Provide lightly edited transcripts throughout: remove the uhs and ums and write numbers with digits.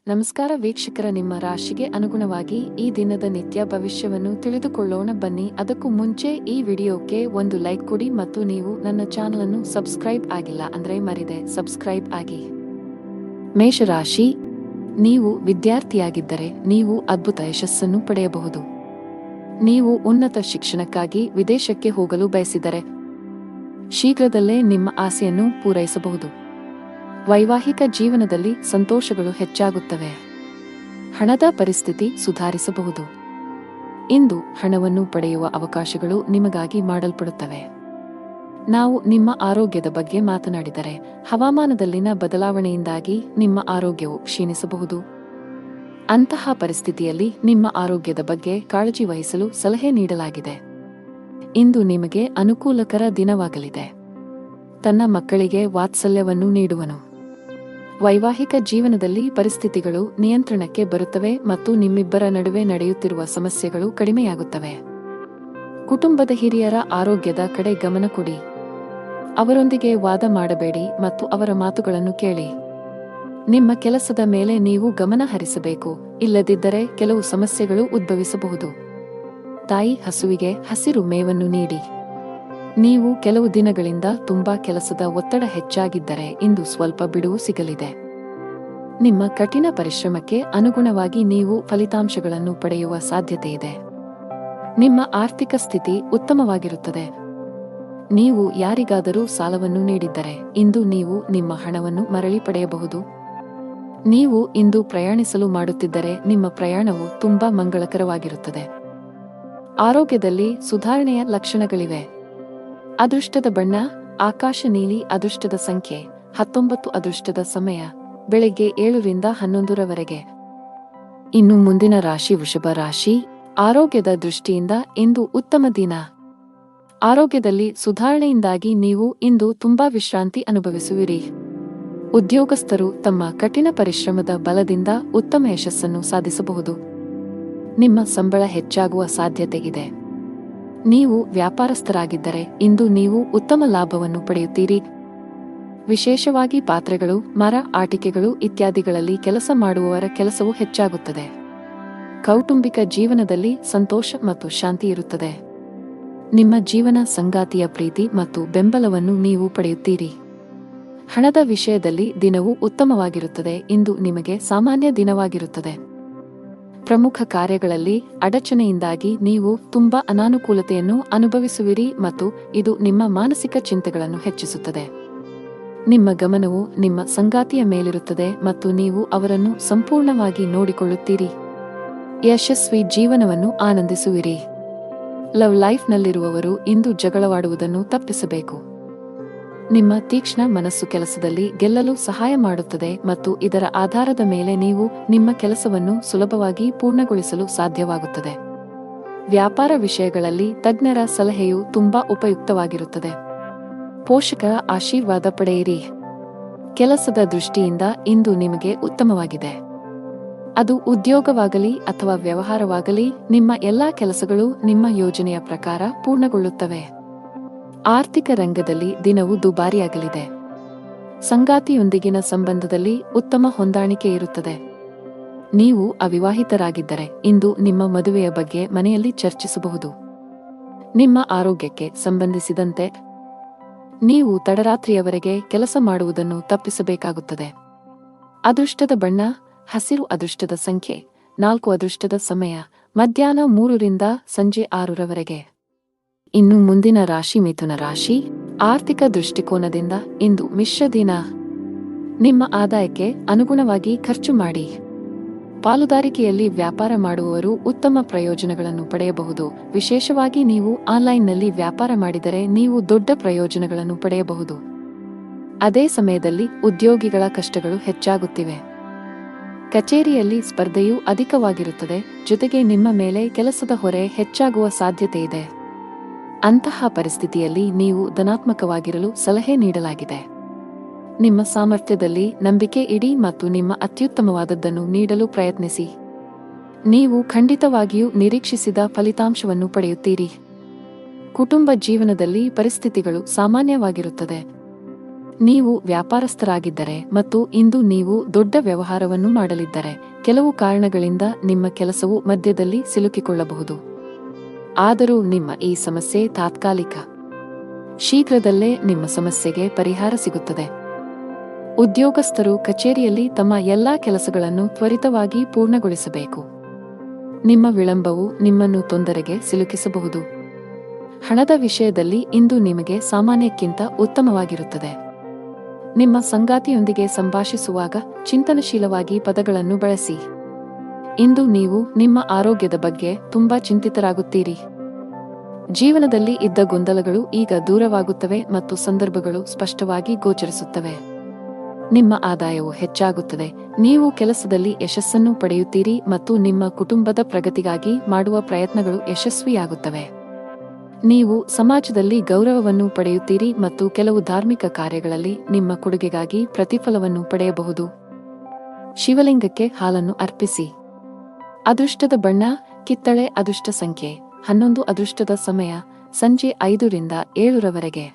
ನಮಸ್ಕಾರ ವೀಕ್ಷಕರ, ನಿಮ್ಮ ರಾಶಿಗೆ ಅನುಗುಣವಾಗಿ ಈ ದಿನದ ನಿತ್ಯ ಭವಿಷ್ಯವನ್ನು ತಿಳಿದುಕೊಳ್ಳೋಣ ಬನ್ನಿ. ಅದಕ್ಕೂ ಮುಂಚೆ ಈ ವಿಡಿಯೋಕ್ಕೆ ಒಂದು ಲೈಕ್ ಕೊಡಿ ಮತ್ತು ನೀವು ನನ್ನ ಚಾನಲ್ ಅನ್ನು ಸಬ್ಸ್ಕ್ರೈಬ್ ಆಗಿಲ್ಲ ಅಂದ್ರೆ ಮರಿದೆ ಸಬ್ಸ್ಕ್ರೈಬ್ ಆಗಿ. ಮೇಷರಾಶಿ, ನೀವು ವಿದ್ಯಾರ್ಥಿಯಾಗಿದ್ದರೆ ನೀವು ಅದ್ಭುತ ಯಶಸ್ಸನ್ನು ಪಡೆಯಬಹುದು. ನೀವು ಉನ್ನತ ಶಿಕ್ಷಣಕ್ಕಾಗಿ ವಿದೇಶಕ್ಕೆ ಹೋಗಲು ಬಯಸಿದರೆ ಶೀಘ್ರದಲ್ಲೇ ನಿಮ್ಮ ಆಸೆಯನ್ನು ಪೂರೈಸಬಹುದು. ವೈವಾಹಿಕ ಜೀವನದಲ್ಲಿ ಸಂತೋಷಗಳು ಹೆಚ್ಚಾಗುತ್ತವೆ. ಹಣದ ಪರಿಸ್ಥಿತಿ ಸುಧಾರಿಸಬಹುದು. ಇಂದು ಹಣವನ್ನು ಪಡೆಯುವ ಅವಕಾಶಗಳು ನಿಮಗಾಗಿ ಮಾಡಲ್ಪಡುತ್ತವೆ. ನಾವು ನಿಮ್ಮ ಆರೋಗ್ಯದ ಬಗ್ಗೆ ಮಾತನಾಡಿದರೆ ಹವಾಮಾನದಲ್ಲಿನ ಬದಲಾವಣೆಯಿಂದಾಗಿ ನಿಮ್ಮ ಆರೋಗ್ಯವು ಕ್ಷೀಣಿಸಬಹುದು. ಅಂತಹ ಪರಿಸ್ಥಿತಿಯಲ್ಲಿ ನಿಮ್ಮ ಆರೋಗ್ಯದ ಬಗ್ಗೆ ಕಾಳಜಿ ವಹಿಸಲು ಸಲಹೆ ನೀಡಲಾಗಿದೆ. ಇಂದು ನಿಮಗೆ ಅನುಕೂಲಕರ ದಿನವಾಗಲಿದೆ. ತನ್ನ ಮಕ್ಕಳಿಗೆ ವಾತ್ಸಲ್ಯವನ್ನು ನೀಡುವನು. ವೈವಾಹಿಕ ಜೀವನದಲ್ಲಿ ಪರಿಸ್ಥಿತಿಗಳು ನಿಯಂತ್ರಣಕ್ಕೆ ಬರುತ್ತವೆ ಮತ್ತು ನಿಮ್ಮಿಬ್ಬರ ನಡುವೆ ನಡೆಯುತ್ತಿರುವ ಸಮಸ್ಯೆಗಳು ಕಡಿಮೆಯಾಗುತ್ತವೆ. ಕುಟುಂಬದ ಹಿರಿಯರ ಆರೋಗ್ಯದ ಕಡೆ ಗಮನ ಕೊಡಿ. ಅವರೊಂದಿಗೆ ವಾದ ಮಾಡಬೇಡಿ ಮತ್ತು ಅವರ ಮಾತುಗಳನ್ನು ಕೇಳಿ. ನಿಮ್ಮ ಕೆಲಸದ ಮೇಲೆ ನೀವು ಗಮನ ಹರಿಸಬೇಕು, ಇಲ್ಲದಿದ್ದರೆ ಕೆಲವು ಸಮಸ್ಯೆಗಳು ಉದ್ಭವಿಸಬಹುದು. ತಾಯಿ ಹಸುವಿಗೆ ಹಸಿರು ಮೇವನ್ನು ನೀಡಿ. ನೀವು ಕೆಲವು ದಿನಗಳಿಂದ ತುಂಬಾ ಕೆಲಸದ ಒತ್ತಡ ಹೆಚ್ಚಾಗಿದ್ದರೆ ಇಂದು ಸ್ವಲ್ಪ ಬಿಡುವು ಸಿಗಲಿದೆ. ನಿಮ್ಮ ಕಠಿಣ ಪರಿಶ್ರಮಕ್ಕೆ ಅನುಗುಣವಾಗಿ ನೀವು ಫಲಿತಾಂಶಗಳನ್ನು ಪಡೆಯುವ ಸಾಧ್ಯತೆಯಿದೆ. ನಿಮ್ಮ ಆರ್ಥಿಕ ಸ್ಥಿತಿ ಉತ್ತಮವಾಗಿರುತ್ತದೆ. ನೀವು ಯಾರಿಗಾದರೂ ಸಾಲವನ್ನು ನೀಡಿದ್ದರೆ ಇಂದು ನೀವು ನಿಮ್ಮ ಹಣವನ್ನು ಮರಳಿ ಪಡೆಯಬಹುದು. ನೀವು ಇಂದು ಪ್ರಯಾಣಿಸಲು ಮಾಡುತ್ತಿದ್ದರೆ ನಿಮ್ಮ ಪ್ರಯಾಣವು ತುಂಬಾ ಮಂಗಳಕರವಾಗಿರುತ್ತದೆ. ಆರೋಗ್ಯದಲ್ಲಿ ಸುಧಾರಣೆಯ ಲಕ್ಷಣಗಳಿವೆ. ಅದೃಷ್ಟದ ಬಣ್ಣ ಆಕಾಶ ನೀಲಿ. ಅದೃಷ್ಟದ ಸಂಖ್ಯೆ 19. ಅದೃಷ್ಟದ ಸಮಯ ಬೆಳಗ್ಗೆ 7 ರಿಂದ 11 ಇನ್ನು ಮುಂದಿನ ರಾಶಿ ವೃಷಭ ರಾಶಿ. ಆರೋಗ್ಯದ ದೃಷ್ಟಿಯಿಂದ ಇಂದು ಉತ್ತಮ ದಿನ. ಆರೋಗ್ಯದಲ್ಲಿ ಸುಧಾರಣೆಯಿಂದಾಗಿ ನೀವು ಇಂದು ತುಂಬಾ ವಿಶ್ರಾಂತಿ ಅನುಭವಿಸುವಿರಿ. ಉದ್ಯೋಗಸ್ಥರು ತಮ್ಮ ಕಠಿಣ ಪರಿಶ್ರಮದ ಬಲದಿಂದ ಉತ್ತಮ ಯಶಸ್ಸನ್ನು ಸಾಧಿಸಬಹುದು. ನಿಮ್ಮ ಸಂಬಳ ಹೆಚ್ಚಾಗುವ ಸಾಧ್ಯತೆ ಇದೆ. ನೀವು ವ್ಯಾಪಾರಸ್ಥರಾಗಿದ್ದರೆ ಇಂದು ನೀವು ಉತ್ತಮ ಲಾಭವನ್ನು ಪಡೆಯುತ್ತೀರಿ. ವಿಶೇಷವಾಗಿ ಪಾತ್ರೆಗಳು, ಮರ, ಆಟಿಕೆಗಳು ಇತ್ಯಾದಿಗಳಲ್ಲಿ ಕೆಲಸ ಮಾಡುವವರ ಕೆಲಸವು ಹೆಚ್ಚಾಗುತ್ತದೆ. ಕೌಟುಂಬಿಕ ಜೀವನದಲ್ಲಿ ಸಂತೋಷ ಮತ್ತು ಶಾಂತಿ ಇರುತ್ತದೆ. ನಿಮ್ಮ ಜೀವನ ಸಂಗಾತಿಯ ಪ್ರೀತಿ ಮತ್ತು ಬೆಂಬಲವನ್ನು ನೀವು ಪಡೆಯುತ್ತೀರಿ. ಹಣದ ವಿಷಯದಲ್ಲಿ ದಿನವು ಉತ್ತಮವಾಗಿರುತ್ತದೆ. ಇಂದು ನಿಮಗೆ ಸಾಮಾನ್ಯ ದಿನವಾಗಿರುತ್ತದೆ. ಪ್ರಮುಖ ಕಾರ್ಯಗಳಲ್ಲಿ ಅಡಚಣೆಯಿಂದಾಗಿ ನೀವು ತುಂಬಾ ಅನಾನುಕೂಲತೆಯನ್ನು ಅನುಭವಿಸುವಿರಿ ಮತ್ತು ಇದು ನಿಮ್ಮ ಮಾನಸಿಕ ಚಿಂತೆಗಳನ್ನು ಹೆಚ್ಚಿಸುತ್ತದೆ. ನಿಮ್ಮ ಗಮನವು ನಿಮ್ಮ ಸಂಗಾತಿಯ ಮೇಲಿರುತ್ತದೆ ಮತ್ತು ನೀವು ಅವರನ್ನು ಸಂಪೂರ್ಣವಾಗಿ ನೋಡಿಕೊಳ್ಳುತ್ತೀರಿ. ಯಶಸ್ವಿ ಜೀವನವನ್ನು ಆನಂದಿಸುವಿರಿ. ಲವ್ ಲೈಫ್ನಲ್ಲಿರುವವರು ಇಂದು ಜಗಳವಾಡುವುದನ್ನು ತಪ್ಪಿಸಬೇಕು. ನಿಮ್ಮ ತೀಕ್ಷ್ಣ ಮನಸ್ಸು ಕೆಲಸದಲ್ಲಿ ಗೆಲ್ಲಲು ಸಹಾಯ ಮಾಡುತ್ತದೆ ಮತ್ತು ಇದರ ಆಧಾರದ ಮೇಲೆ ನೀವು ನಿಮ್ಮ ಕೆಲಸವನ್ನು ಸುಲಭವಾಗಿ ಪೂರ್ಣಗೊಳಿಸಲು ಸಾಧ್ಯವಾಗುತ್ತದೆ. ವ್ಯಾಪಾರ ವಿಷಯಗಳಲ್ಲಿ ತಜ್ಞರ ಸಲಹೆಯು ತುಂಬಾ ಉಪಯುಕ್ತವಾಗಿರುತ್ತದೆ. ಪೋಷಕರ ಆಶೀರ್ವಾದ ಪಡೆಯಿರಿ. ಕೆಲಸದ ದೃಷ್ಟಿಯಿಂದ ಇಂದು ನಿಮಗೆ ಉತ್ತಮವಾಗಿದೆ. ಅದು ಉದ್ಯೋಗವಾಗಲಿ ಅಥವಾ ವ್ಯವಹಾರವಾಗಲಿ, ನಿಮ್ಮ ಎಲ್ಲಾ ಕೆಲಸಗಳು ನಿಮ್ಮ ಯೋಜನೆಯ ಪ್ರಕಾರ ಪೂರ್ಣಗೊಳ್ಳುತ್ತವೆ. ಆರ್ಥಿಕ ರಂಗದಲ್ಲಿ ದಿನವು ದುಬಾರಿಯಾಗಲಿದೆ. ಸಂಗಾತಿಯೊಂದಿಗಿನ ಸಂಬಂಧದಲ್ಲಿ ಉತ್ತಮ ಹೊಂದಾಣಿಕೆ ಇರುತ್ತದೆ. ನೀವು ಅವಿವಾಹಿತರಾಗಿದ್ದರೆ ಇಂದು ನಿಮ್ಮ ಮದುವೆಯ ಬಗ್ಗೆ ಮನೆಯಲ್ಲಿ ಚರ್ಚಿಸಬಹುದು. ನಿಮ್ಮ ಆರೋಗ್ಯಕ್ಕೆ ಸಂಬಂಧಿಸಿದಂತೆ ನೀವು ತಡರಾತ್ರಿಯವರೆಗೆ ಕೆಲಸ ಮಾಡುವುದನ್ನು ತಪ್ಪಿಸಬೇಕಾಗುತ್ತದೆ. ಅದೃಷ್ಟದ ಬಣ್ಣ ಹಸಿರು. ಅದೃಷ್ಟದ ಸಂಖ್ಯೆ 4. ಅದೃಷ್ಟದ ಸಮಯ ಮಧ್ಯಾಹ್ನ 3 ರಿಂದ ಸಂಜೆ 6 ಇನ್ನು ಮುಂದಿನ ರಾಶಿ ಮಿಥುನ ರಾಶಿ. ಆರ್ಥಿಕ ದೃಷ್ಟಿಕೋನದಿಂದ ಇಂದು ಮಿಶ್ರ ದಿನ. ನಿಮ್ಮ ಆದಾಯಕ್ಕೆ ಅನುಗುಣವಾಗಿ ಖರ್ಚು ಮಾಡಿ. ಪಾಲುದಾರಿಕೆಯಲ್ಲಿ ವ್ಯಾಪಾರ ಮಾಡುವವರು ಉತ್ತಮ ಪ್ರಯೋಜನಗಳನ್ನು ಪಡೆಯಬಹುದು. ವಿಶೇಷವಾಗಿ ನೀವು ಆನ್ಲೈನ್ನಲ್ಲಿ ವ್ಯಾಪಾರ ಮಾಡಿದರೆ ನೀವು ದೊಡ್ಡ ಪ್ರಯೋಜನಗಳನ್ನು ಪಡೆಯಬಹುದು. ಅದೇ ಸಮಯದಲ್ಲಿ ಉದ್ಯೋಗಿಗಳ ಕಷ್ಟಗಳು ಹೆಚ್ಚಾಗುತ್ತಿವೆ. ಕಚೇರಿಯಲ್ಲಿ ಸ್ಪರ್ಧೆಯೂ ಅಧಿಕವಾಗಿರುತ್ತದೆ. ಜೊತೆಗೆ ನಿಮ್ಮ ಮೇಲೆ ಕೆಲಸದ ಹೊರೆ ಹೆಚ್ಚಾಗುವ ಸಾಧ್ಯತೆಯಿದೆ. ಅಂತಹ ಪರಿಸ್ಥಿತಿಯಲ್ಲಿ ನೀವು ಧನಾತ್ಮಕವಾಗಿರಲು ಸಲಹೆ ನೀಡಲಾಗಿದೆ. ನಿಮ್ಮ ಸಾಮರ್ಥ್ಯದಲ್ಲಿ ನಂಬಿಕೆ ಇಡಿ ಮತ್ತು ನಿಮ್ಮ ಅತ್ಯುತ್ತಮವಾದದ್ದನ್ನು ನೀಡಲು ಪ್ರಯತ್ನಿಸಿ. ನೀವು ಖಂಡಿತವಾಗಿಯೂ ನಿರೀಕ್ಷಿಸಿದ ಫಲಿತಾಂಶವನ್ನು ಪಡೆಯುತ್ತೀರಿ. ಕುಟುಂಬ ಜೀವನದಲ್ಲಿ ಪರಿಸ್ಥಿತಿಗಳು ಸಾಮಾನ್ಯವಾಗಿರುತ್ತದೆ. ನೀವು ವ್ಯಾಪಾರಸ್ಥರಾಗಿದ್ದರೆ ಮತ್ತು ಇಂದು ನೀವು ದೊಡ್ಡ ವ್ಯವಹಾರವನ್ನು ಮಾಡಲಿದ್ದರೆ ಕೆಲವು ಕಾರಣಗಳಿಂದ ನಿಮ್ಮ ಕೆಲಸವು ಮಧ್ಯದಲ್ಲಿ ಸಿಲುಕಿಕೊಳ್ಳಬಹುದು. ಆದರೂ ನಿಮ್ಮ ಈ ಸಮಸ್ಯೆ ತಾತ್ಕಾಲಿಕ. ಶೀಘ್ರದಲ್ಲೇ ನಿಮ್ಮ ಸಮಸ್ಯೆಗೆ ಪರಿಹಾರ ಸಿಗುತ್ತದೆ. ಉದ್ಯೋಗಸ್ಥರು ಕಚೇರಿಯಲ್ಲಿ ತಮ್ಮ ಎಲ್ಲಾ ಕೆಲಸಗಳನ್ನು ತ್ವರಿತವಾಗಿ ಪೂರ್ಣಗೊಳಿಸಬೇಕು. ನಿಮ್ಮ ವಿಳಂಬವು ನಿಮ್ಮನ್ನು ತೊಂದರೆಗೆ ಸಿಲುಕಿಸಬಹುದು. ಹಣದ ವಿಷಯದಲ್ಲಿ ಇಂದು ನಿಮಗೆ ಸಾಮಾನ್ಯಕ್ಕಿಂತ ಉತ್ತಮವಾಗಿರುತ್ತದೆ. ನಿಮ್ಮ ಸಂಗಾತಿಯೊಂದಿಗೆ ಸಂಭಾಷಿಸುವಾಗ ಚಿಂತನಶೀಲವಾಗಿ ಪದಗಳನ್ನು ಬಳಸಿ. ಇಂದು ನೀವು ನಿಮ್ಮ ಆರೋಗ್ಯದ ಬಗ್ಗೆ ತುಂಬಾ ಚಿಂತಿತರಾಗುತ್ತೀರಿ. ಜೀವನದಲ್ಲಿ ಇದ್ದ ಗೊಂದಲಗಳು ಈಗ ದೂರವಾಗುತ್ತವೆ ಮತ್ತು ಸಂದರ್ಭಗಳು ಸ್ಪಷ್ಟವಾಗಿ ಗೋಚರಿಸುತ್ತವೆ. ನಿಮ್ಮ ಆದಾಯವು ಹೆಚ್ಚಾಗುತ್ತದೆ. ನೀವು ಕೆಲಸದಲ್ಲಿ ಯಶಸ್ಸನ್ನು ಪಡೆಯುತ್ತೀರಿ ಮತ್ತು ನಿಮ್ಮ ಕುಟುಂಬದ ಪ್ರಗತಿಗಾಗಿ ಮಾಡುವ ಪ್ರಯತ್ನಗಳು ಯಶಸ್ವಿಯಾಗುತ್ತವೆ. ನೀವು ಸಮಾಜದಲ್ಲಿ ಗೌರವವನ್ನು ಪಡೆಯುತ್ತೀರಿ ಮತ್ತು ಕೆಲವು ಧಾರ್ಮಿಕ ಕಾರ್ಯಗಳಲ್ಲಿ ನಿಮ್ಮ ಕೊಡುಗೆಗಾಗಿ ಪ್ರತಿಫಲವನ್ನು ಪಡೆಯಬಹುದು. ಶಿವಲಿಂಗಕ್ಕೆ ಹಾಲನ್ನು ಅರ್ಪಿಸಿ. ಅದೃಷ್ಟದ ಬಣ್ಣ ಕಿತ್ತಳೆ. ಅದೃಷ್ಟ ಸಂಖ್ಯೆ 11. ಅದೃಷ್ಟದ ಸಮಯ ಸಂಜೆ 5 ರಿಂದ 7 ರವರೆಗೆ.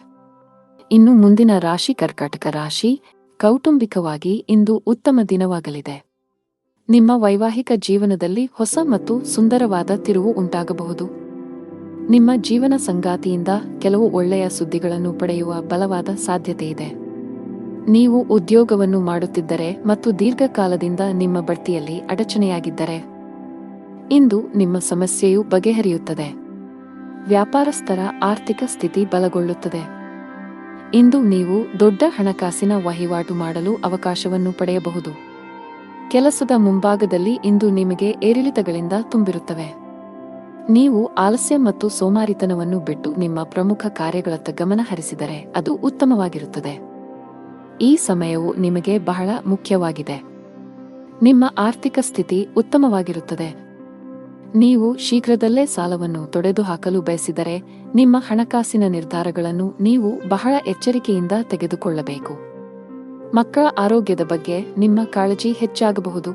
ಇನ್ನು ಮುಂದಿನ ರಾಶಿ ಕರ್ಕಾಟಕ ರಾಶಿ. ಕೌಟುಂಬಿಕವಾಗಿ ಇಂದು ಉತ್ತಮ ದಿನವಾಗಲಿದೆ. ನಿಮ್ಮ ವೈವಾಹಿಕ ಜೀವನದಲ್ಲಿ ಹೊಸ ಮತ್ತು ಸುಂದರವಾದ ತಿರುವು ಉಂಟಾಗಬಹುದು. ನಿಮ್ಮ ಜೀವನ ಸಂಗಾತಿಯಿಂದ ಕೆಲವು ಒಳ್ಳೆಯ ಸುದ್ದಿಗಳನ್ನು ಪಡೆಯುವ ಬಲವಾದ ಸಾಧ್ಯತೆಯಿದೆ. ನೀವು ಉದ್ಯೋಗವನ್ನು ಮಾಡುತ್ತಿದ್ದರೆ ಮತ್ತು ದೀರ್ಘಕಾಲದಿಂದ ನಿಮ್ಮ ಬಡ್ತಿಯಲ್ಲಿ ಅಡಚಣೆಯಾಗಿದ್ದರೆ ಇಂದು ನಿಮ್ಮ ಸಮಸ್ಯೆಯು ಬಗೆಹರಿಯುತ್ತದೆ. ವ್ಯಾಪಾರಸ್ಥರ ಆರ್ಥಿಕ ಸ್ಥಿತಿ ಬಲಗೊಳ್ಳುತ್ತದೆ. ಇಂದು ನೀವು ದೊಡ್ಡ ಹಣಕಾಸಿನ ವಹಿವಾಟು ಮಾಡಲು ಅವಕಾಶವನ್ನು ಪಡೆಯಬಹುದು. ಕೆಲಸದ ಮುಂಭಾಗದಲ್ಲಿ ಇಂದು ನಿಮಗೆ ಏರಿಳಿತಗಳಿಂದ ತುಂಬಿರುತ್ತವೆ. ನೀವು ಆಲಸ್ಯ ಮತ್ತು ಸೋಮಾರಿತನವನ್ನು ಬಿಟ್ಟು ನಿಮ್ಮ ಪ್ರಮುಖ ಕಾರ್ಯಗಳತ್ತ ಗಮನ ಹರಿಸಿದರೆ ಅದು ಉತ್ತಮವಾಗಿರುತ್ತದೆ. ಈ ಸಮಯವು ನಿಮಗೆ ಬಹಳ ಮುಖ್ಯವಾಗಿದೆ. ನಿಮ್ಮ ಆರ್ಥಿಕ ಸ್ಥಿತಿ ಉತ್ತಮವಾಗಿರುತ್ತದೆ. ನೀವು ಶೀಘ್ರದಲ್ಲೇ ಸಾಲವನ್ನು ತೊಡೆದುಹಾಕಲು ಬಯಸಿದರೆ ನಿಮ್ಮ ಹಣಕಾಸಿನ ನಿರ್ಧಾರಗಳನ್ನು ನೀವು ಬಹಳ ಎಚ್ಚರಿಕೆಯಿಂದ ತೆಗೆದುಕೊಳ್ಳಬೇಕು. ಮಕ್ಕಳ ಆರೋಗ್ಯದ ಬಗ್ಗೆ ನಿಮ್ಮ ಕಾಳಜಿ ಹೆಚ್ಚಾಗಬಹುದು.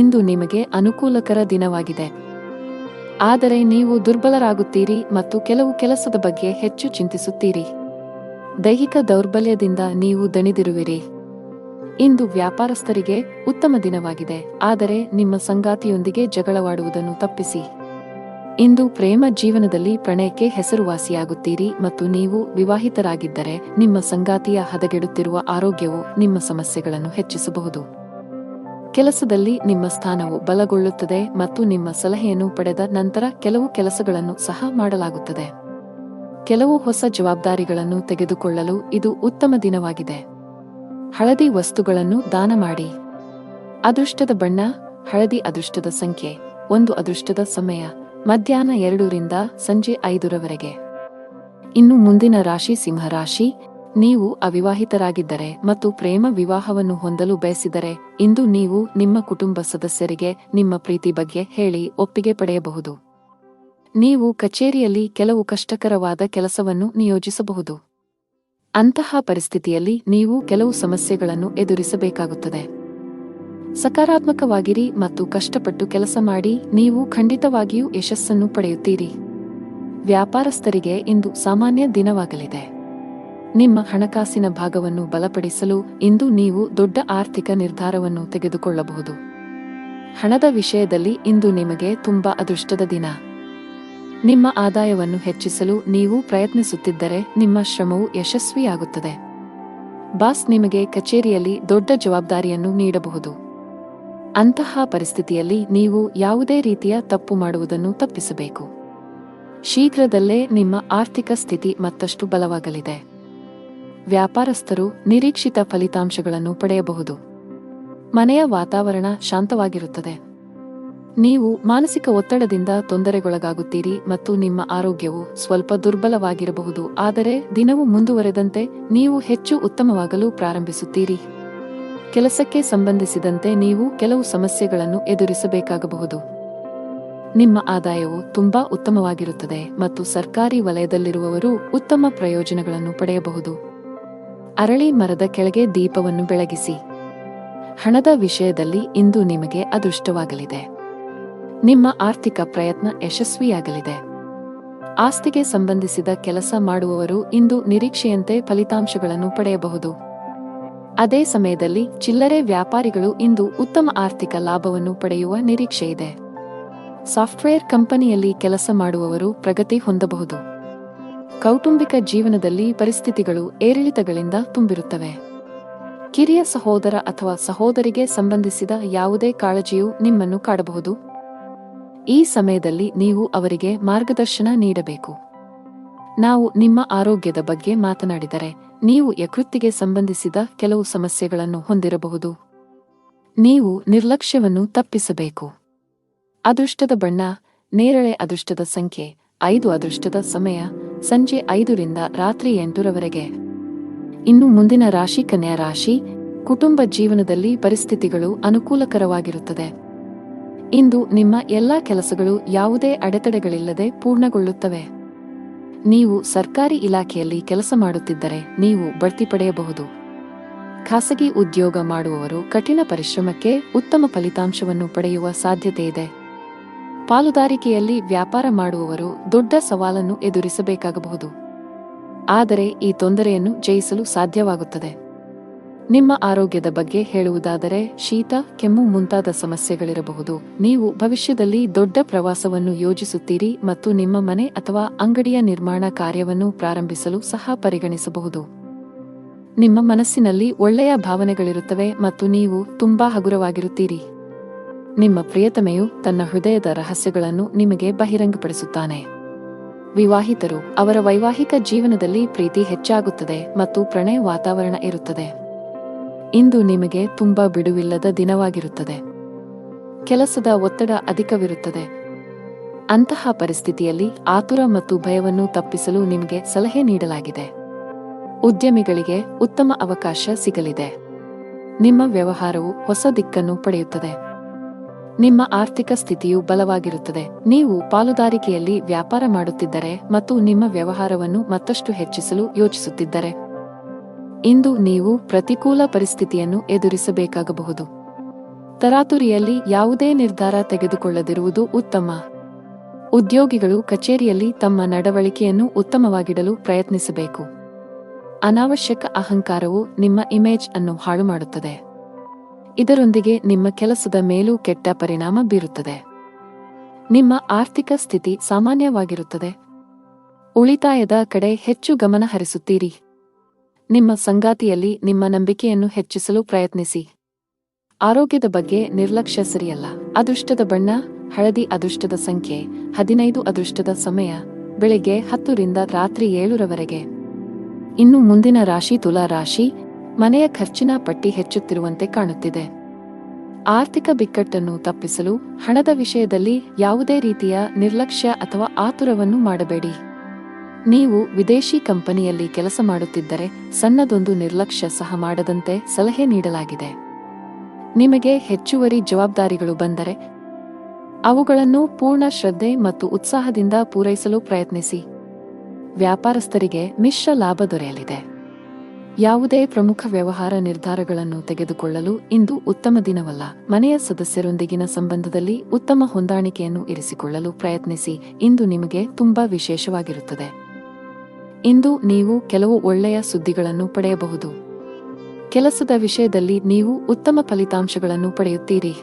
ಇಂದು ನಿಮಗೆ ಅನುಕೂಲಕರ ದಿನವಾಗಿದೆ. ಆದರೆ ನೀವು ದುರ್ಬಲರಾಗುತ್ತೀರಿ ಮತ್ತು ಕೆಲವು ಕೆಲಸದ ಬಗ್ಗೆ ಹೆಚ್ಚು ಚಿಂತಿಸುತ್ತೀರಿ. ದೈಹಿಕ ದೌರ್ಬಲ್ಯದಿಂದ ನೀವು ದಣಿದಿರುವಿರಿ. ಇಂದು ವ್ಯಾಪಾರಸ್ಥರಿಗೆ ಉತ್ತಮ ದಿನವಾಗಿದೆ, ಆದರೆ ನಿಮ್ಮ ಸಂಗಾತಿಯೊಂದಿಗೆ ಜಗಳವಾಡುವುದನ್ನು ತಪ್ಪಿಸಿ. ಇಂದು ಪ್ರೇಮ ಜೀವನದಲ್ಲಿ ಪ್ರಣಯಕ್ಕೆ ಹೆಸರುವಾಸಿಯಾಗುತ್ತೀರಿ ಮತ್ತು ನೀವು ವಿವಾಹಿತರಾಗಿದ್ದರೆ ನಿಮ್ಮ ಸಂಗಾತಿಯ ಹದಗೆಡುತ್ತಿರುವ ಆರೋಗ್ಯವು ನಿಮ್ಮ ಸಮಸ್ಯೆಗಳನ್ನು ಹೆಚ್ಚಿಸಬಹುದು. ಕೆಲಸದಲ್ಲಿ ನಿಮ್ಮ ಸ್ಥಾನವು ಬಲಗೊಳ್ಳುತ್ತದೆ ಮತ್ತು ನಿಮ್ಮ ಸಲಹೆಯನ್ನು ಪಡೆದ ನಂತರ ಕೆಲವು ಕೆಲಸಗಳನ್ನು ಸಹ ಮಾಡಲಾಗುತ್ತದೆ. ಕೆಲವು ಹೊಸ ಜವಾಬ್ದಾರಿಗಳನ್ನು ತೆಗೆದುಕೊಳ್ಳಲು ಇದು ಉತ್ತಮ ದಿನವಾಗಿದೆ. ಹಳದಿ ವಸ್ತುಗಳನ್ನು ದಾನ ಮಾಡಿ. ಅದೃಷ್ಟದ ಬಣ್ಣ ಹಳದಿ. ಅದೃಷ್ಟದ ಸಂಖ್ಯೆ 1. ಅದೃಷ್ಟದ ಸಮಯ ಮಧ್ಯಾಹ್ನ 2 ರಿಂದ ಸಂಜೆ 5 ರವರೆಗೆ. ಇನ್ನು ಮುಂದಿನ ರಾಶಿ ಸಿಂಹರಾಶಿ. ನೀವು ಅವಿವಾಹಿತರಾಗಿದ್ದರೆ ಮತ್ತು ಪ್ರೇಮ ವಿವಾಹವನ್ನು ಹೊಂದಲು ಬಯಸಿದರೆ ಇಂದು ನೀವು ನಿಮ್ಮ ಕುಟುಂಬ ಸದಸ್ಯರಿಗೆ ನಿಮ್ಮ ಪ್ರೀತಿ ಬಗ್ಗೆ ಹೇಳಿ ಒಪ್ಪಿಗೆ ಪಡೆಯಬಹುದು. ನೀವು ಕಚೇರಿಯಲ್ಲಿ ಕೆಲವು ಕಷ್ಟಕರವಾದ ಕೆಲಸವನ್ನು ನಿಯೋಜಿಸಬಹುದು. ಅಂತಹ ಪರಿಸ್ಥಿತಿಯಲ್ಲಿ ನೀವು ಕೆಲವು ಸಮಸ್ಯೆಗಳನ್ನು ಎದುರಿಸಬೇಕಾಗುತ್ತದೆ. ಸಕಾರಾತ್ಮಕವಾಗಿರಿ ಮತ್ತು ಕಷ್ಟಪಟ್ಟು ಕೆಲಸ ಮಾಡಿ. ನೀವು ಖಂಡಿತವಾಗಿಯೂ ಯಶಸ್ಸನ್ನು ಪಡೆಯುತ್ತೀರಿ. ವ್ಯಾಪಾರಸ್ಥರಿಗೆ ಇಂದು ಸಾಮಾನ್ಯ ದಿನವಾಗಲಿದೆ. ನಿಮ್ಮ ಹಣಕಾಸಿನ ಭಾಗವನ್ನು ಬಲಪಡಿಸಲು ಇಂದು ನೀವು ದೊಡ್ಡ ಆರ್ಥಿಕ ನಿರ್ಧಾರವನ್ನು ತೆಗೆದುಕೊಳ್ಳಬಹುದು. ಹಣದ ವಿಷಯದಲ್ಲಿ ಇಂದು ನಿಮಗೆ ತುಂಬಾ ಅದೃಷ್ಟದ ದಿನ. ನಿಮ್ಮ ಆದಾಯವನ್ನು ಹೆಚ್ಚಿಸಲು ನೀವು ಪ್ರಯತ್ನಿಸುತ್ತಿದ್ದರೆ ನಿಮ್ಮ ಶ್ರಮವು ಯಶಸ್ವಿಯಾಗುತ್ತದೆ. ಬಾಸ್ ನಿಮಗೆ ಕಚೇರಿಯಲ್ಲಿ ದೊಡ್ಡ ಜವಾಬ್ದಾರಿಯನ್ನು ನೀಡಬಹುದು. ಅಂತಹ ಪರಿಸ್ಥಿತಿಯಲ್ಲಿ ನೀವು ಯಾವುದೇ ರೀತಿಯ ತಪ್ಪು ಮಾಡುವುದನ್ನು ತಪ್ಪಿಸಬೇಕು. ಶೀಘ್ರದಲ್ಲೇ ನಿಮ್ಮ ಆರ್ಥಿಕ ಸ್ಥಿತಿ ಮತ್ತಷ್ಟು ಬಲವಾಗಲಿದೆ. ವ್ಯಾಪಾರಸ್ಥರು ನಿರೀಕ್ಷಿತ ಫಲಿತಾಂಶಗಳನ್ನು ಪಡೆಯಬಹುದು. ಮನೆಯ ವಾತಾವರಣ ಶಾಂತವಾಗಿರುತ್ತದೆ. ನೀವು ಮಾನಸಿಕ ಒತ್ತಡದಿಂದ ತೊಂದರೆಗೊಳಗಾಗುತ್ತೀರಿ ಮತ್ತು ನಿಮ್ಮ ಆರೋಗ್ಯವು ಸ್ವಲ್ಪ ದುರ್ಬಲವಾಗಿರಬಹುದು. ಆದರೆ ದಿನವು ಮುಂದುವರೆದಂತೆ ನೀವು ಹೆಚ್ಚು ಉತ್ತಮವಾಗಲು ಪ್ರಾರಂಭಿಸುತ್ತೀರಿ. ಕೆಲಸಕ್ಕೆ ಸಂಬಂಧಿಸಿದಂತೆ ನೀವು ಕೆಲವು ಸಮಸ್ಯೆಗಳನ್ನು ಎದುರಿಸಬೇಕಾಗಬಹುದು. ನಿಮ್ಮ ಆದಾಯವು ತುಂಬಾ ಉತ್ತಮವಾಗಿರುತ್ತದೆ ಮತ್ತು ಸರ್ಕಾರಿ ವಲಯದಲ್ಲಿರುವವರು ಉತ್ತಮ ಪ್ರಯೋಜನಗಳನ್ನು ಪಡೆಯಬಹುದು. ಅರಳಿ ಮರದ ಕೆಳಗೆ ದೀಪವನ್ನು ಬೆಳಗಿಸಿ. ಹಣದ ವಿಷಯದಲ್ಲಿ ಇಂದು ನಿಮಗೆ ಅದೃಷ್ಟವಾಗಲಿದೆ. ನಿಮ್ಮ ಆರ್ಥಿಕ ಪ್ರಯತ್ನ ಯಶಸ್ವಿಯಾಗಲಿದೆ. ಆಸ್ತಿಗೆ ಸಂಬಂಧಿಸಿದ ಕೆಲಸ ಮಾಡುವವರು ಇಂದು ನಿರೀಕ್ಷೆಯಂತೆ ಫಲಿತಾಂಶಗಳನ್ನು ಪಡೆಯಬಹುದು. ಅದೇ ಸಮಯದಲ್ಲಿ ಚಿಲ್ಲರೆ ವ್ಯಾಪಾರಿಗಳು ಇಂದು ಉತ್ತಮ ಆರ್ಥಿಕ ಲಾಭವನ್ನು ಪಡೆಯುವ ನಿರೀಕ್ಷೆಯಿದೆ. ಸಾಫ್ಟ್ವೇರ್ ಕಂಪನಿಯಲ್ಲಿ ಕೆಲಸ ಮಾಡುವವರು ಪ್ರಗತಿ ಹೊಂದಬಹುದು. ಕೌಟುಂಬಿಕ ಜೀವನದಲ್ಲಿ ಪರಿಸ್ಥಿತಿಗಳು ಏರಿಳಿತಗಳಿಂದ ತುಂಬಿರುತ್ತವೆ. ಕಿರಿಯ ಸಹೋದರ ಅಥವಾ ಸಹೋದರಿಗೆ ಸಂಬಂಧಿಸಿದ ಯಾವುದೇ ಕಾಳಜಿಯು ನಿಮ್ಮನ್ನು ಕಾಡಬಹುದು. ಈ ಸಮಯದಲ್ಲಿ ನೀವು ಅವರಿಗೆ ಮಾರ್ಗದರ್ಶನ ನೀಡಬೇಕು. ನಾವು ನಿಮ್ಮ ಆರೋಗ್ಯದ ಬಗ್ಗೆ ಮಾತನಾಡಿದರೆ, ನೀವು ಯಕೃತ್ತಿಗೆ ಸಂಬಂಧಿಸಿದ ಕೆಲವು ಸಮಸ್ಯೆಗಳನ್ನು ಹೊಂದಿರಬಹುದು. ನೀವು ನಿರ್ಲಕ್ಷ್ಯವನ್ನು ತಪ್ಪಿಸಬೇಕು. ಅದೃಷ್ಟದ ಬಣ್ಣ ನೇರಳೆ. ಅದೃಷ್ಟದ ಸಂಖ್ಯೆ 5. ಅದೃಷ್ಟದ ಸಮಯ ಸಂಜೆ 5 ರಿಂದ ರಾತ್ರಿ 8 ರವರೆಗೆ. ಇನ್ನು ಮುಂದಿನ ರಾಶಿ ಕನ್ಯಾ ರಾಶಿ. ಕುಟುಂಬ ಜೀವನದಲ್ಲಿ ಪರಿಸ್ಥಿತಿಗಳು ಅನುಕೂಲಕರವಾಗಿರುತ್ತದೆ. ಇಂದು ನಿಮ್ಮ ಎಲ್ಲಾ ಕೆಲಸಗಳು ಯಾವುದೇ ಅಡೆತಡೆಗಳಿಲ್ಲದೆ ಪೂರ್ಣಗೊಳ್ಳುತ್ತವೆ. ನೀವು ಸರ್ಕಾರಿ ಇಲಾಖೆಯಲ್ಲಿ ಕೆಲಸ ಮಾಡುತ್ತಿದ್ದರೆ ನೀವು ಬಡ್ತಿ ಪಡೆಯಬಹುದು. ಖಾಸಗಿ ಉದ್ಯೋಗ ಮಾಡುವವರು ಕಠಿಣ ಪರಿಶ್ರಮಕ್ಕೆ ಉತ್ತಮ ಫಲಿತಾಂಶವನ್ನು ಪಡೆಯುವ ಸಾಧ್ಯತೆಯಿದೆ. ಪಾಲುದಾರಿಕೆಯಲ್ಲಿ ವ್ಯಾಪಾರ ಮಾಡುವವರು ದೊಡ್ಡ ಸವಾಲನ್ನು ಎದುರಿಸಬೇಕಾಗಬಹುದು. ಆದರೆ ಈ ತೊಂದರೆಯನ್ನು ಜಯಿಸಲು ಸಾಧ್ಯವಾಗುತ್ತದೆ. ನಿಮ್ಮ ಆರೋಗ್ಯದ ಬಗ್ಗೆ ಹೇಳುವುದಾದರೆ, ಶೀತ, ಕೆಮ್ಮು ಮುಂತಾದ ಸಮಸ್ಯೆಗಳಿರಬಹುದು. ನೀವು ಭವಿಷ್ಯದಲ್ಲಿ ದೊಡ್ಡ ಪ್ರವಾಸವನ್ನು ಯೋಜಿಸುತ್ತೀರಿ ಮತ್ತು ನಿಮ್ಮ ಮನೆ ಅಥವಾ ಅಂಗಡಿಯ ನಿರ್ಮಾಣ ಕಾರ್ಯವನ್ನು ಪ್ರಾರಂಭಿಸಲು ಸಹ ಪರಿಗಣಿಸಬಹುದು. ನಿಮ್ಮ ಮನಸ್ಸಿನಲ್ಲಿ ಒಳ್ಳೆಯ ಭಾವನೆಗಳಿರುತ್ತವೆ ಮತ್ತು ನೀವು ತುಂಬಾ ಹಗುರವಾಗಿರುತ್ತೀರಿ. ನಿಮ್ಮ ಪ್ರಿಯತಮೆಯು ತನ್ನ ಹೃದಯದ ರಹಸ್ಯಗಳನ್ನು ನಿಮಗೆ ಬಹಿರಂಗಪಡಿಸುತ್ತಾನೆ. ವಿವಾಹಿತರು, ಅವರ ವೈವಾಹಿಕ ಜೀವನದಲ್ಲಿ ಪ್ರೀತಿ ಹೆಚ್ಚಾಗುತ್ತದೆ ಮತ್ತು ಪ್ರಣಯ ವಾತಾವರಣ ಇರುತ್ತದೆ. ಇಂದು ನಿಮಗೆ ತುಂಬಾ ಬಿಡುವಿಲ್ಲದ ದಿನವಾಗಿರುತ್ತದೆ. ಕೆಲಸದ ಒತ್ತಡ ಅಧಿಕವಿರುತ್ತದೆ. ಅಂತಹ ಪರಿಸ್ಥಿತಿಯಲ್ಲಿ ಆತುರ ಮತ್ತು ಭಯವನ್ನು ತಪ್ಪಿಸಲು ನಿಮಗೆ ಸಲಹೆ ನೀಡಲಾಗಿದೆ. ಉದ್ಯಮಿಗಳಿಗೆ ಉತ್ತಮ ಅವಕಾಶ ಸಿಗಲಿದೆ. ನಿಮ್ಮ ವ್ಯವಹಾರವು ಹೊಸ ದಿಕ್ಕನ್ನು ಪಡೆಯುತ್ತದೆ. ನಿಮ್ಮ ಆರ್ಥಿಕ ಸ್ಥಿತಿಯು ಬಲವಾಗಿರುತ್ತದೆ. ನೀವು ಪಾಲುದಾರಿಕೆಯಲ್ಲಿ ವ್ಯಾಪಾರ ಮಾಡುತ್ತಿದ್ದರೆ ಮತ್ತು ನಿಮ್ಮ ವ್ಯವಹಾರವನ್ನು ಮತ್ತಷ್ಟು ಹೆಚ್ಚಿಸಲು ಯೋಚಿಸುತ್ತಿದ್ದರೆ, ಇಂದು ನೀವು ಪ್ರತಿಕೂಲ ಪರಿಸ್ಥಿತಿಯನ್ನು ಎದುರಿಸಬೇಕಾಗಬಹುದು. ತರಾತುರಿಯಲ್ಲಿ ಯಾವುದೇ ನಿರ್ಧಾರ ತೆಗೆದುಕೊಳ್ಳದಿರುವುದು ಉತ್ತಮ. ಉದ್ಯೋಗಿಗಳು ಕಚೇರಿಯಲ್ಲಿ ತಮ್ಮ ನಡವಳಿಕೆಯನ್ನು ಉತ್ತಮವಾಗಿಡಲು ಪ್ರಯತ್ನಿಸಬೇಕು. ಅನಾವಶ್ಯಕ ಅಹಂಕಾರವು ನಿಮ್ಮ ಇಮೇಜ್ ಅನ್ನು ಹಾಳು ಮಾಡುತ್ತದೆ. ಇದರೊಂದಿಗೆ ನಿಮ್ಮ ಕೆಲಸದ ಮೇಲೂ ಕೆಟ್ಟ ಪರಿಣಾಮ ಬೀರುತ್ತದೆ. ನಿಮ್ಮ ಆರ್ಥಿಕ ಸ್ಥಿತಿ ಸಾಮಾನ್ಯವಾಗಿರುತ್ತದೆ. ಉಳಿತಾಯದ ಕಡೆ ಹೆಚ್ಚು ಗಮನ ಹರಿಸುತ್ತೀರಿ. ನಿಮ್ಮ ಸಂಗಾತಿಯಲ್ಲಿ ನಿಮ್ಮ ನಂಬಿಕೆಯನ್ನು ಹೆಚ್ಚಿಸಲು ಪ್ರಯತ್ನಿಸಿ. ಆರೋಗ್ಯದ ಬಗ್ಗೆ ನಿರ್ಲಕ್ಷ್ಯ ಸರಿಯಲ್ಲ. ಅದೃಷ್ಟದ ಬಣ್ಣ ಹಳದಿ. ಅದೃಷ್ಟದ ಸಂಖ್ಯೆ 15. ಅದೃಷ್ಟದ ಸಮಯ ಬೆಳಿಗ್ಗೆ 10 ರಿಂದ ರಾತ್ರಿ 7 ರವರೆಗೆ. ಇನ್ನು ಮುಂದಿನ ರಾಶಿ ತುಲಾ ರಾಶಿ. ಮನೆಯ ಖರ್ಚಿನ ಪಟ್ಟಿ ಹೆಚ್ಚುತ್ತಿರುವಂತೆ ಕಾಣುತ್ತಿದೆ. ಆರ್ಥಿಕ ಬಿಕ್ಕಟ್ಟನ್ನು ತಪ್ಪಿಸಲು ಹಣದ ವಿಷಯದಲ್ಲಿ ಯಾವುದೇ ರೀತಿಯ ನಿರ್ಲಕ್ಷ್ಯ ಅಥವಾ ಆತುರವನ್ನು ಮಾಡಬೇಡಿ. ನೀವು ವಿದೇಶಿ ಕಂಪನಿಯಲ್ಲಿ ಕೆಲಸ ಮಾಡುತ್ತಿದ್ದರೆ ಸಣ್ಣದೊಂದು ನಿರ್ಲಕ್ಷ್ಯ ಸಹ ಮಾಡದಂತೆ ಸಲಹೆ ನೀಡಲಾಗಿದೆ. ನಿಮಗೆ ಹೆಚ್ಚುವರಿ ಜವಾಬ್ದಾರಿಗಳು ಬಂದರೆ ಅವುಗಳನ್ನು ಪೂರ್ಣ ಶ್ರದ್ಧೆ ಮತ್ತು ಉತ್ಸಾಹದಿಂದ ಪೂರೈಸಲು ಪ್ರಯತ್ನಿಸಿ. ವ್ಯಾಪಾರಸ್ಥರಿಗೆ ಮಿಶ್ರ ಲಾಭ ದೊರೆಯಲಿದೆ. ಯಾವುದೇ ಪ್ರಮುಖ ವ್ಯವಹಾರ ನಿರ್ಧಾರಗಳನ್ನು ತೆಗೆದುಕೊಳ್ಳಲು ಇಂದು ಉತ್ತಮ ದಿನವಲ್ಲ. ಮನೆಯ ಸದಸ್ಯರೊಂದಿಗಿನ ಸಂಬಂಧದಲ್ಲಿ ಉತ್ತಮ ಹೊಂದಾಣಿಕೆಯನ್ನು ಇರಿಸಿಕೊಳ್ಳಲು ಪ್ರಯತ್ನಿಸಿ. ಇಂದು ನಿಮಗೆ ತುಂಬಾ ವಿಶೇಷವಾಗಿರುತ್ತದೆ. ಇಂದು ನೀವು ಕೆಲವು ಒಳ್ಳೆಯ ಸುದ್ದಿಗಳನ್ನು ಪಡೆಯಬಹುದು. ಕೆಲಸದ ವಿಷಯದಲ್ಲಿ ನೀವು ಉತ್ತಮ ಫಲಿತಾಂಶಗಳನ್ನು ಪಡೆಯುತ್ತೀರಿ.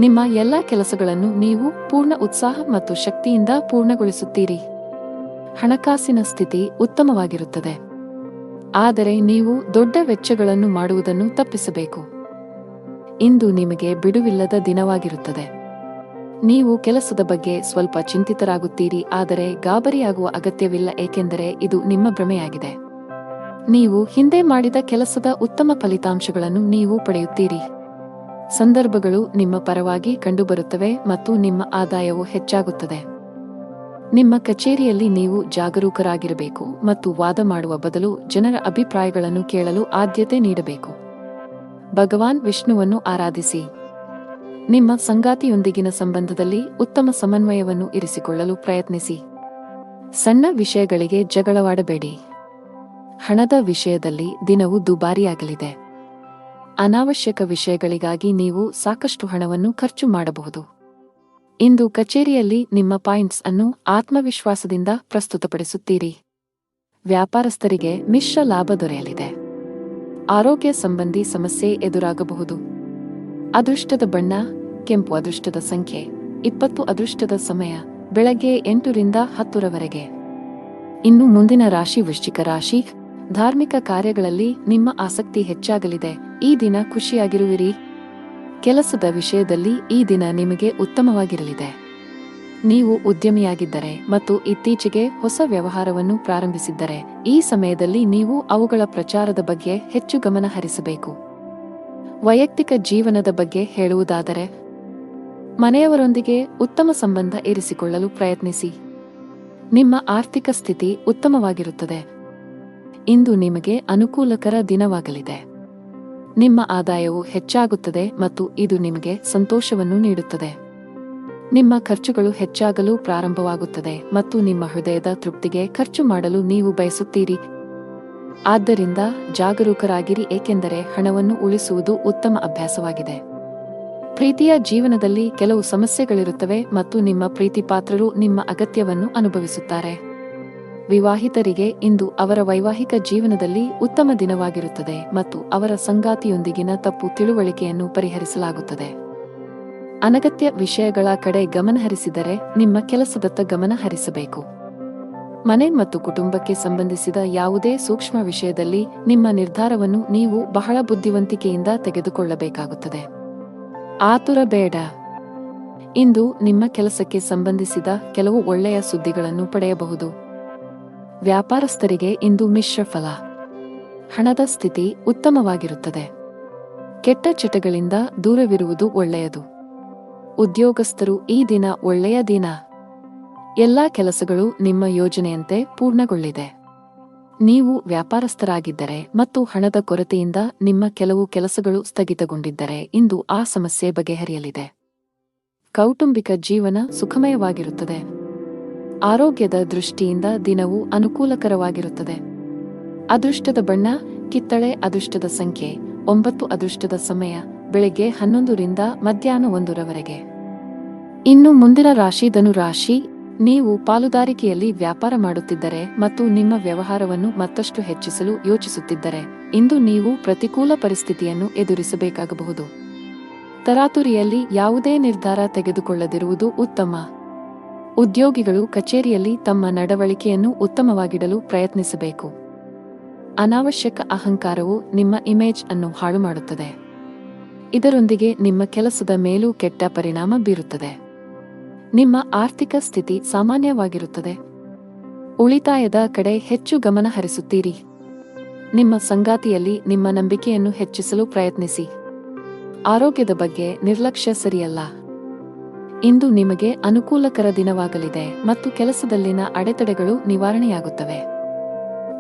ನಿಮ್ಮ ಎಲ್ಲಾ ಕೆಲಸಗಳನ್ನು ನೀವು ಪೂರ್ಣ ಉತ್ಸಾಹ ಮತ್ತು ಶಕ್ತಿಯಿಂದ ಪೂರ್ಣಗೊಳಿಸುತ್ತೀರಿ. ಹಣಕಾಸಿನ ಸ್ಥಿತಿ ಉತ್ತಮವಾಗಿರುತ್ತದೆ. ಆದರೆ ನೀವು ದೊಡ್ಡ ವೆಚ್ಚಗಳನ್ನು ಮಾಡುವುದನ್ನು ತಪ್ಪಿಸಬೇಕು. ಇಂದು ನಿಮಗೆ ಬಿಡುವಿಲ್ಲದ ದಿನವಾಗಿರುತ್ತದೆ. ನೀವು ಕೆಲಸದ ಬಗ್ಗೆ ಸ್ವಲ್ಪ ಚಿಂತಿತರಾಗುತ್ತೀರಿ, ಆದರೆ ಗಾಬರಿಯಾಗುವ ಅಗತ್ಯವಿಲ್ಲ, ಏಕೆಂದರೆ ಇದು ನಿಮ್ಮ ಭ್ರಮೆಯಾಗಿದೆ. ನೀವು ಹಿಂದೆ ಮಾಡಿದ ಕೆಲಸದ ಉತ್ತಮ ಫಲಿತಾಂಶಗಳನ್ನು ನೀವು ಪಡೆಯುತ್ತೀರಿ. ಸಂದರ್ಭಗಳು ನಿಮ್ಮ ಪರವಾಗಿ ಕಂಡುಬರುತ್ತವೆ ಮತ್ತು ನಿಮ್ಮ ಆದಾಯವು ಹೆಚ್ಚಾಗುತ್ತದೆ. ನಿಮ್ಮ ಕಚೇರಿಯಲ್ಲಿ ನೀವು ಜಾಗರೂಕರಾಗಿರಬೇಕು ಮತ್ತು ವಾದ ಮಾಡುವ ಬದಲು ಜನರ ಅಭಿಪ್ರಾಯಗಳನ್ನು ಕೇಳಲು ಆದ್ಯತೆ ನೀಡಬೇಕು. ಭಗವಾನ್ ವಿಷ್ಣುವನ್ನು ಆರಾಧಿಸಿ. ನಿಮ್ಮ ಸಂಗಾತಿಯೊಂದಿಗಿನ ಸಂಬಂಧದಲ್ಲಿ ಉತ್ತಮ ಸಮನ್ವಯವನ್ನು ಇರಿಸಿಕೊಳ್ಳಲು ಪ್ರಯತ್ನಿಸಿ. ಸಣ್ಣ ವಿಷಯಗಳಿಗೆ ಜಗಳವಾಡಬೇಡಿ. ಹಣದ ವಿಷಯದಲ್ಲಿ ದಿನವು ದುಬಾರಿಯಾಗಲಿದೆ. ಅನಾವಶ್ಯಕ ವಿಷಯಗಳಿಗಾಗಿ ನೀವು ಸಾಕಷ್ಟು ಹಣವನ್ನು ಖರ್ಚು ಮಾಡಬಹುದು. ಇಂದು ಕಚೇರಿಯಲ್ಲಿ ನಿಮ್ಮ ಪಾಯಿಂಟ್ಸ್ ಅನ್ನು ಆತ್ಮವಿಶ್ವಾಸದಿಂದ ಪ್ರಸ್ತುತಪಡಿಸುತ್ತೀರಿ. ವ್ಯಾಪಾರಸ್ಥರಿಗೆ ಮಿಶ್ರ ಲಾಭ ದೊರೆಯಲಿದೆ. ಆರೋಗ್ಯ ಸಂಬಂಧಿ ಸಮಸ್ಯೆ ಎದುರಾಗಬಹುದು. ಅದೃಷ್ಟದ ಬಣ್ಣ ಕೆಂಪು. ಅದೃಷ್ಟದ ಸಂಖ್ಯೆ 20. ಅದೃಷ್ಟದ ಸಮಯ ಬೆಳಗ್ಗೆ 8 ರಿಂದ 10 ರವರೆಗೆ. ಇನ್ನು ಮುಂದಿನ ರಾಶಿ ವೃಶ್ಚಿಕ ರಾಶಿ. ಧಾರ್ಮಿಕ ಕಾರ್ಯಗಳಲ್ಲಿ ನಿಮ್ಮ ಆಸಕ್ತಿ ಹೆಚ್ಚಾಗಲಿದೆ. ಈ ದಿನ ಖುಷಿಯಾಗಿರುವಿರಿ. ಕೆಲಸದ ವಿಷಯದಲ್ಲಿ ಈ ದಿನ ನಿಮಗೆ ಉತ್ತಮವಾಗಿರಲಿದೆ. ನೀವು ಉದ್ಯಮಿಯಾಗಿದ್ದರೆ ಮತ್ತು ಇತ್ತೀಚೆಗೆ ಹೊಸ ವ್ಯವಹಾರವನ್ನು ಪ್ರಾರಂಭಿಸಿದ್ದರೆ ಈ ಸಮಯದಲ್ಲಿ ನೀವು ಅವುಗಳ ಪ್ರಚಾರದ ಬಗ್ಗೆ ಹೆಚ್ಚು ಗಮನ ಹರಿಸಬೇಕು. ವೈಯಕ್ತಿಕ ಜೀವನದ ಬಗ್ಗೆ ಹೇಳುವುದಾದರೆ, ಮನೆಯವರೊಂದಿಗೆ ಉತ್ತಮ ಸಂಬಂಧ ಇರಿಸಿಕೊಳ್ಳಲು ಪ್ರಯತ್ನಿಸಿ. ನಿಮ್ಮ ಆರ್ಥಿಕ ಸ್ಥಿತಿ ಉತ್ತಮವಾಗಿರುತ್ತದೆ. ಇಂದು ನಿಮಗೆ ಅನುಕೂಲಕರ ದಿನವಾಗಲಿದೆ. ನಿಮ್ಮ ಆದಾಯವು ಹೆಚ್ಚಾಗುತ್ತದೆ ಮತ್ತು ಇದು ನಿಮಗೆ ಸಂತೋಷವನ್ನು ನೀಡುತ್ತದೆ. ನಿಮ್ಮ ಖರ್ಚುಗಳು ಹೆಚ್ಚಾಗಲು ಪ್ರಾರಂಭವಾಗುತ್ತದೆ ಮತ್ತು ನಿಮ್ಮ ಹೃದಯದ ತೃಪ್ತಿಗೆ ಖರ್ಚು ಮಾಡಲು ನೀವು ಬಯಸುತ್ತೀರಿ. ಆದ್ದರಿಂದ ಜಾಗರೂಕರಾಗಿರಿ, ಏಕೆಂದರೆ ಹಣವನ್ನು ಉಳಿಸುವುದು ಉತ್ತಮ ಅಭ್ಯಾಸವಾಗಿದೆ. ಪ್ರೀತಿಯ ಜೀವನದಲ್ಲಿ ಕೆಲವು ಸಮಸ್ಯೆಗಳಿರುತ್ತವೆ ಮತ್ತು ನಿಮ್ಮ ಪ್ರೀತಿಪಾತ್ರರು ನಿಮ್ಮ ಅಗತ್ಯವನ್ನು ಅನುಭವಿಸುತ್ತಾರೆ. ವಿವಾಹಿತರಿಗೆ ಇಂದು ಅವರ ವೈವಾಹಿಕ ಜೀವನದಲ್ಲಿ ಉತ್ತಮ ದಿನವಾಗಿರುತ್ತದೆ ಮತ್ತು ಅವರ ಸಂಗಾತಿಯೊಂದಿಗಿನ ತಪ್ಪು ತಿಳುವಳಿಕೆಯನ್ನು ಪರಿಹರಿಸಲಾಗುತ್ತದೆ. ಅನಗತ್ಯ ವಿಷಯಗಳ ಕಡೆ ಗಮನಹರಿಸಿದರೆ ನಿಮ್ಮ ಕೆಲಸದತ್ತ ಗಮನ ಹರಿಸಬೇಕು. ಮನೆ ಮತ್ತು ಕುಟುಂಬಕ್ಕೆ ಸಂಬಂಧಿಸಿದ ಯಾವುದೇ ಸೂಕ್ಷ್ಮ ವಿಷಯದಲ್ಲಿ ನಿಮ್ಮ ನಿರ್ಧಾರವನ್ನು ನೀವು ಬಹಳ ಬುದ್ಧಿವಂತಿಕೆಯಿಂದ ತೆಗೆದುಕೊಳ್ಳಬೇಕಾಗುತ್ತದೆ. ಆತುರ ಬೇಡ. ಇಂದು ನಿಮ್ಮ ಕೆಲಸಕ್ಕೆ ಸಂಬಂಧಿಸಿದ ಕೆಲವು ಒಳ್ಳೆಯ ಸುದ್ದಿಗಳನ್ನು ಪಡೆಯಬಹುದು. ವ್ಯಾಪಾರಸ್ಥರಿಗೆ ಇಂದು ಮಿಶ್ರ ಫಲ. ಹಣದ ಸ್ಥಿತಿ ಉತ್ತಮವಾಗಿರುತ್ತದೆ. ಕೆಟ್ಟ ಚಟಗಳಿಂದ ದೂರವಿರುವುದು ಒಳ್ಳೆಯದು. ಉದ್ಯೋಗಸ್ಥರು ಈ ದಿನ ಒಳ್ಳೆಯ ದಿನ. ಎಲ್ಲಾ ಕೆಲಸಗಳು ನಿಮ್ಮ ಯೋಜನೆಯಂತೆ ಪೂರ್ಣಗೊಳ್ಳಿದೆ. ನೀವು ವ್ಯಾಪಾರಸ್ಥರಾಗಿದ್ದರೆ ಮತ್ತು ಹಣದ ಕೊರತೆಯಿಂದ ನಿಮ್ಮ ಕೆಲವು ಕೆಲಸಗಳು ಸ್ಥಗಿತಗೊಂಡಿದ್ದರೆ ಇಂದು ಆ ಸಮಸ್ಯೆ ಬಗೆಹರಿಯಲಿದೆ. ಕೌಟುಂಬಿಕ ಜೀವನ ಸುಖಮಯವಾಗಿರುತ್ತದೆ. ಆರೋಗ್ಯದ ದೃಷ್ಟಿಯಿಂದ ದಿನವು ಅನುಕೂಲಕರವಾಗಿರುತ್ತದೆ. ಅದೃಷ್ಟದ ಬಣ್ಣ ಕಿತ್ತಳೆ. ಅದೃಷ್ಟದ ಸಂಖ್ಯೆ 9. ಅದೃಷ್ಟದ ಸಮಯ ಬೆಳಗ್ಗೆ 11 ರಿಂದ ಮಧ್ಯಾಹ್ನ 1 ರವರೆಗೆ. ಇನ್ನು ಮುಂದಿನ ರಾಶಿ ಧನು ರಾಶಿ. ನೀವು ಪಾಲುದಾರಿಕೆಯಲ್ಲಿ ವ್ಯಾಪಾರ ಮಾಡುತ್ತಿದ್ದರೆ ಮತ್ತು ನಿಮ್ಮ ವ್ಯವಹಾರವನ್ನು ಮತ್ತಷ್ಟು ಹೆಚ್ಚಿಸಲು ಯೋಚಿಸುತ್ತಿದ್ದರೆ ಇಂದು ನೀವು ಪ್ರತಿಕೂಲ ಪರಿಸ್ಥಿತಿಯನ್ನು ಎದುರಿಸಬೇಕಾಗಬಹುದು. ತರಾತುರಿಯಲ್ಲಿ ಯಾವುದೇ ನಿರ್ಧಾರ ತೆಗೆದುಕೊಳ್ಳದಿರುವುದು ಉತ್ತಮ. ಉದ್ಯೋಗಿಗಳು ಕಚೇರಿಯಲ್ಲಿ ತಮ್ಮ ನಡವಳಿಕೆಯನ್ನು ಉತ್ತಮವಾಗಿಡಲು ಪ್ರಯತ್ನಿಸಬೇಕು. ಅನಾವಶ್ಯಕ ಅಹಂಕಾರವು ನಿಮ್ಮ ಇಮೇಜ್ ಅನ್ನು ಹಾಳು ಮಾಡುತ್ತದೆ. ಇದರೊಂದಿಗೆ ನಿಮ್ಮ ಕೆಲಸದ ಮೇಲೂ ಕೆಟ್ಟ ಪರಿಣಾಮ ಬೀರುತ್ತದೆ. ನಿಮ್ಮ ಆರ್ಥಿಕ ಸ್ಥಿತಿ ಸಾಮಾನ್ಯವಾಗಿರುತ್ತದೆ. ಉಳಿತಾಯದ ಕಡೆ ಹೆಚ್ಚು ಗಮನ ಹರಿಸುತ್ತೀರಿ. ನಿಮ್ಮ ಸಂಗಾತಿಯಲ್ಲಿ ನಿಮ್ಮ ನಂಬಿಕೆಯನ್ನು ಹೆಚ್ಚಿಸಲು ಪ್ರಯತ್ನಿಸಿ. ಆರೋಗ್ಯದ ಬಗ್ಗೆ ನಿರ್ಲಕ್ಷ್ಯ ಸರಿಯಲ್ಲ. ಇಂದು ನಿಮಗೆ ಅನುಕೂಲಕರ ದಿನವಾಗಲಿದೆ ಮತ್ತು ಕೆಲಸದಲ್ಲಿನ ಅಡೆತಡೆಗಳು ನಿವಾರಣೆಯಾಗುತ್ತವೆ.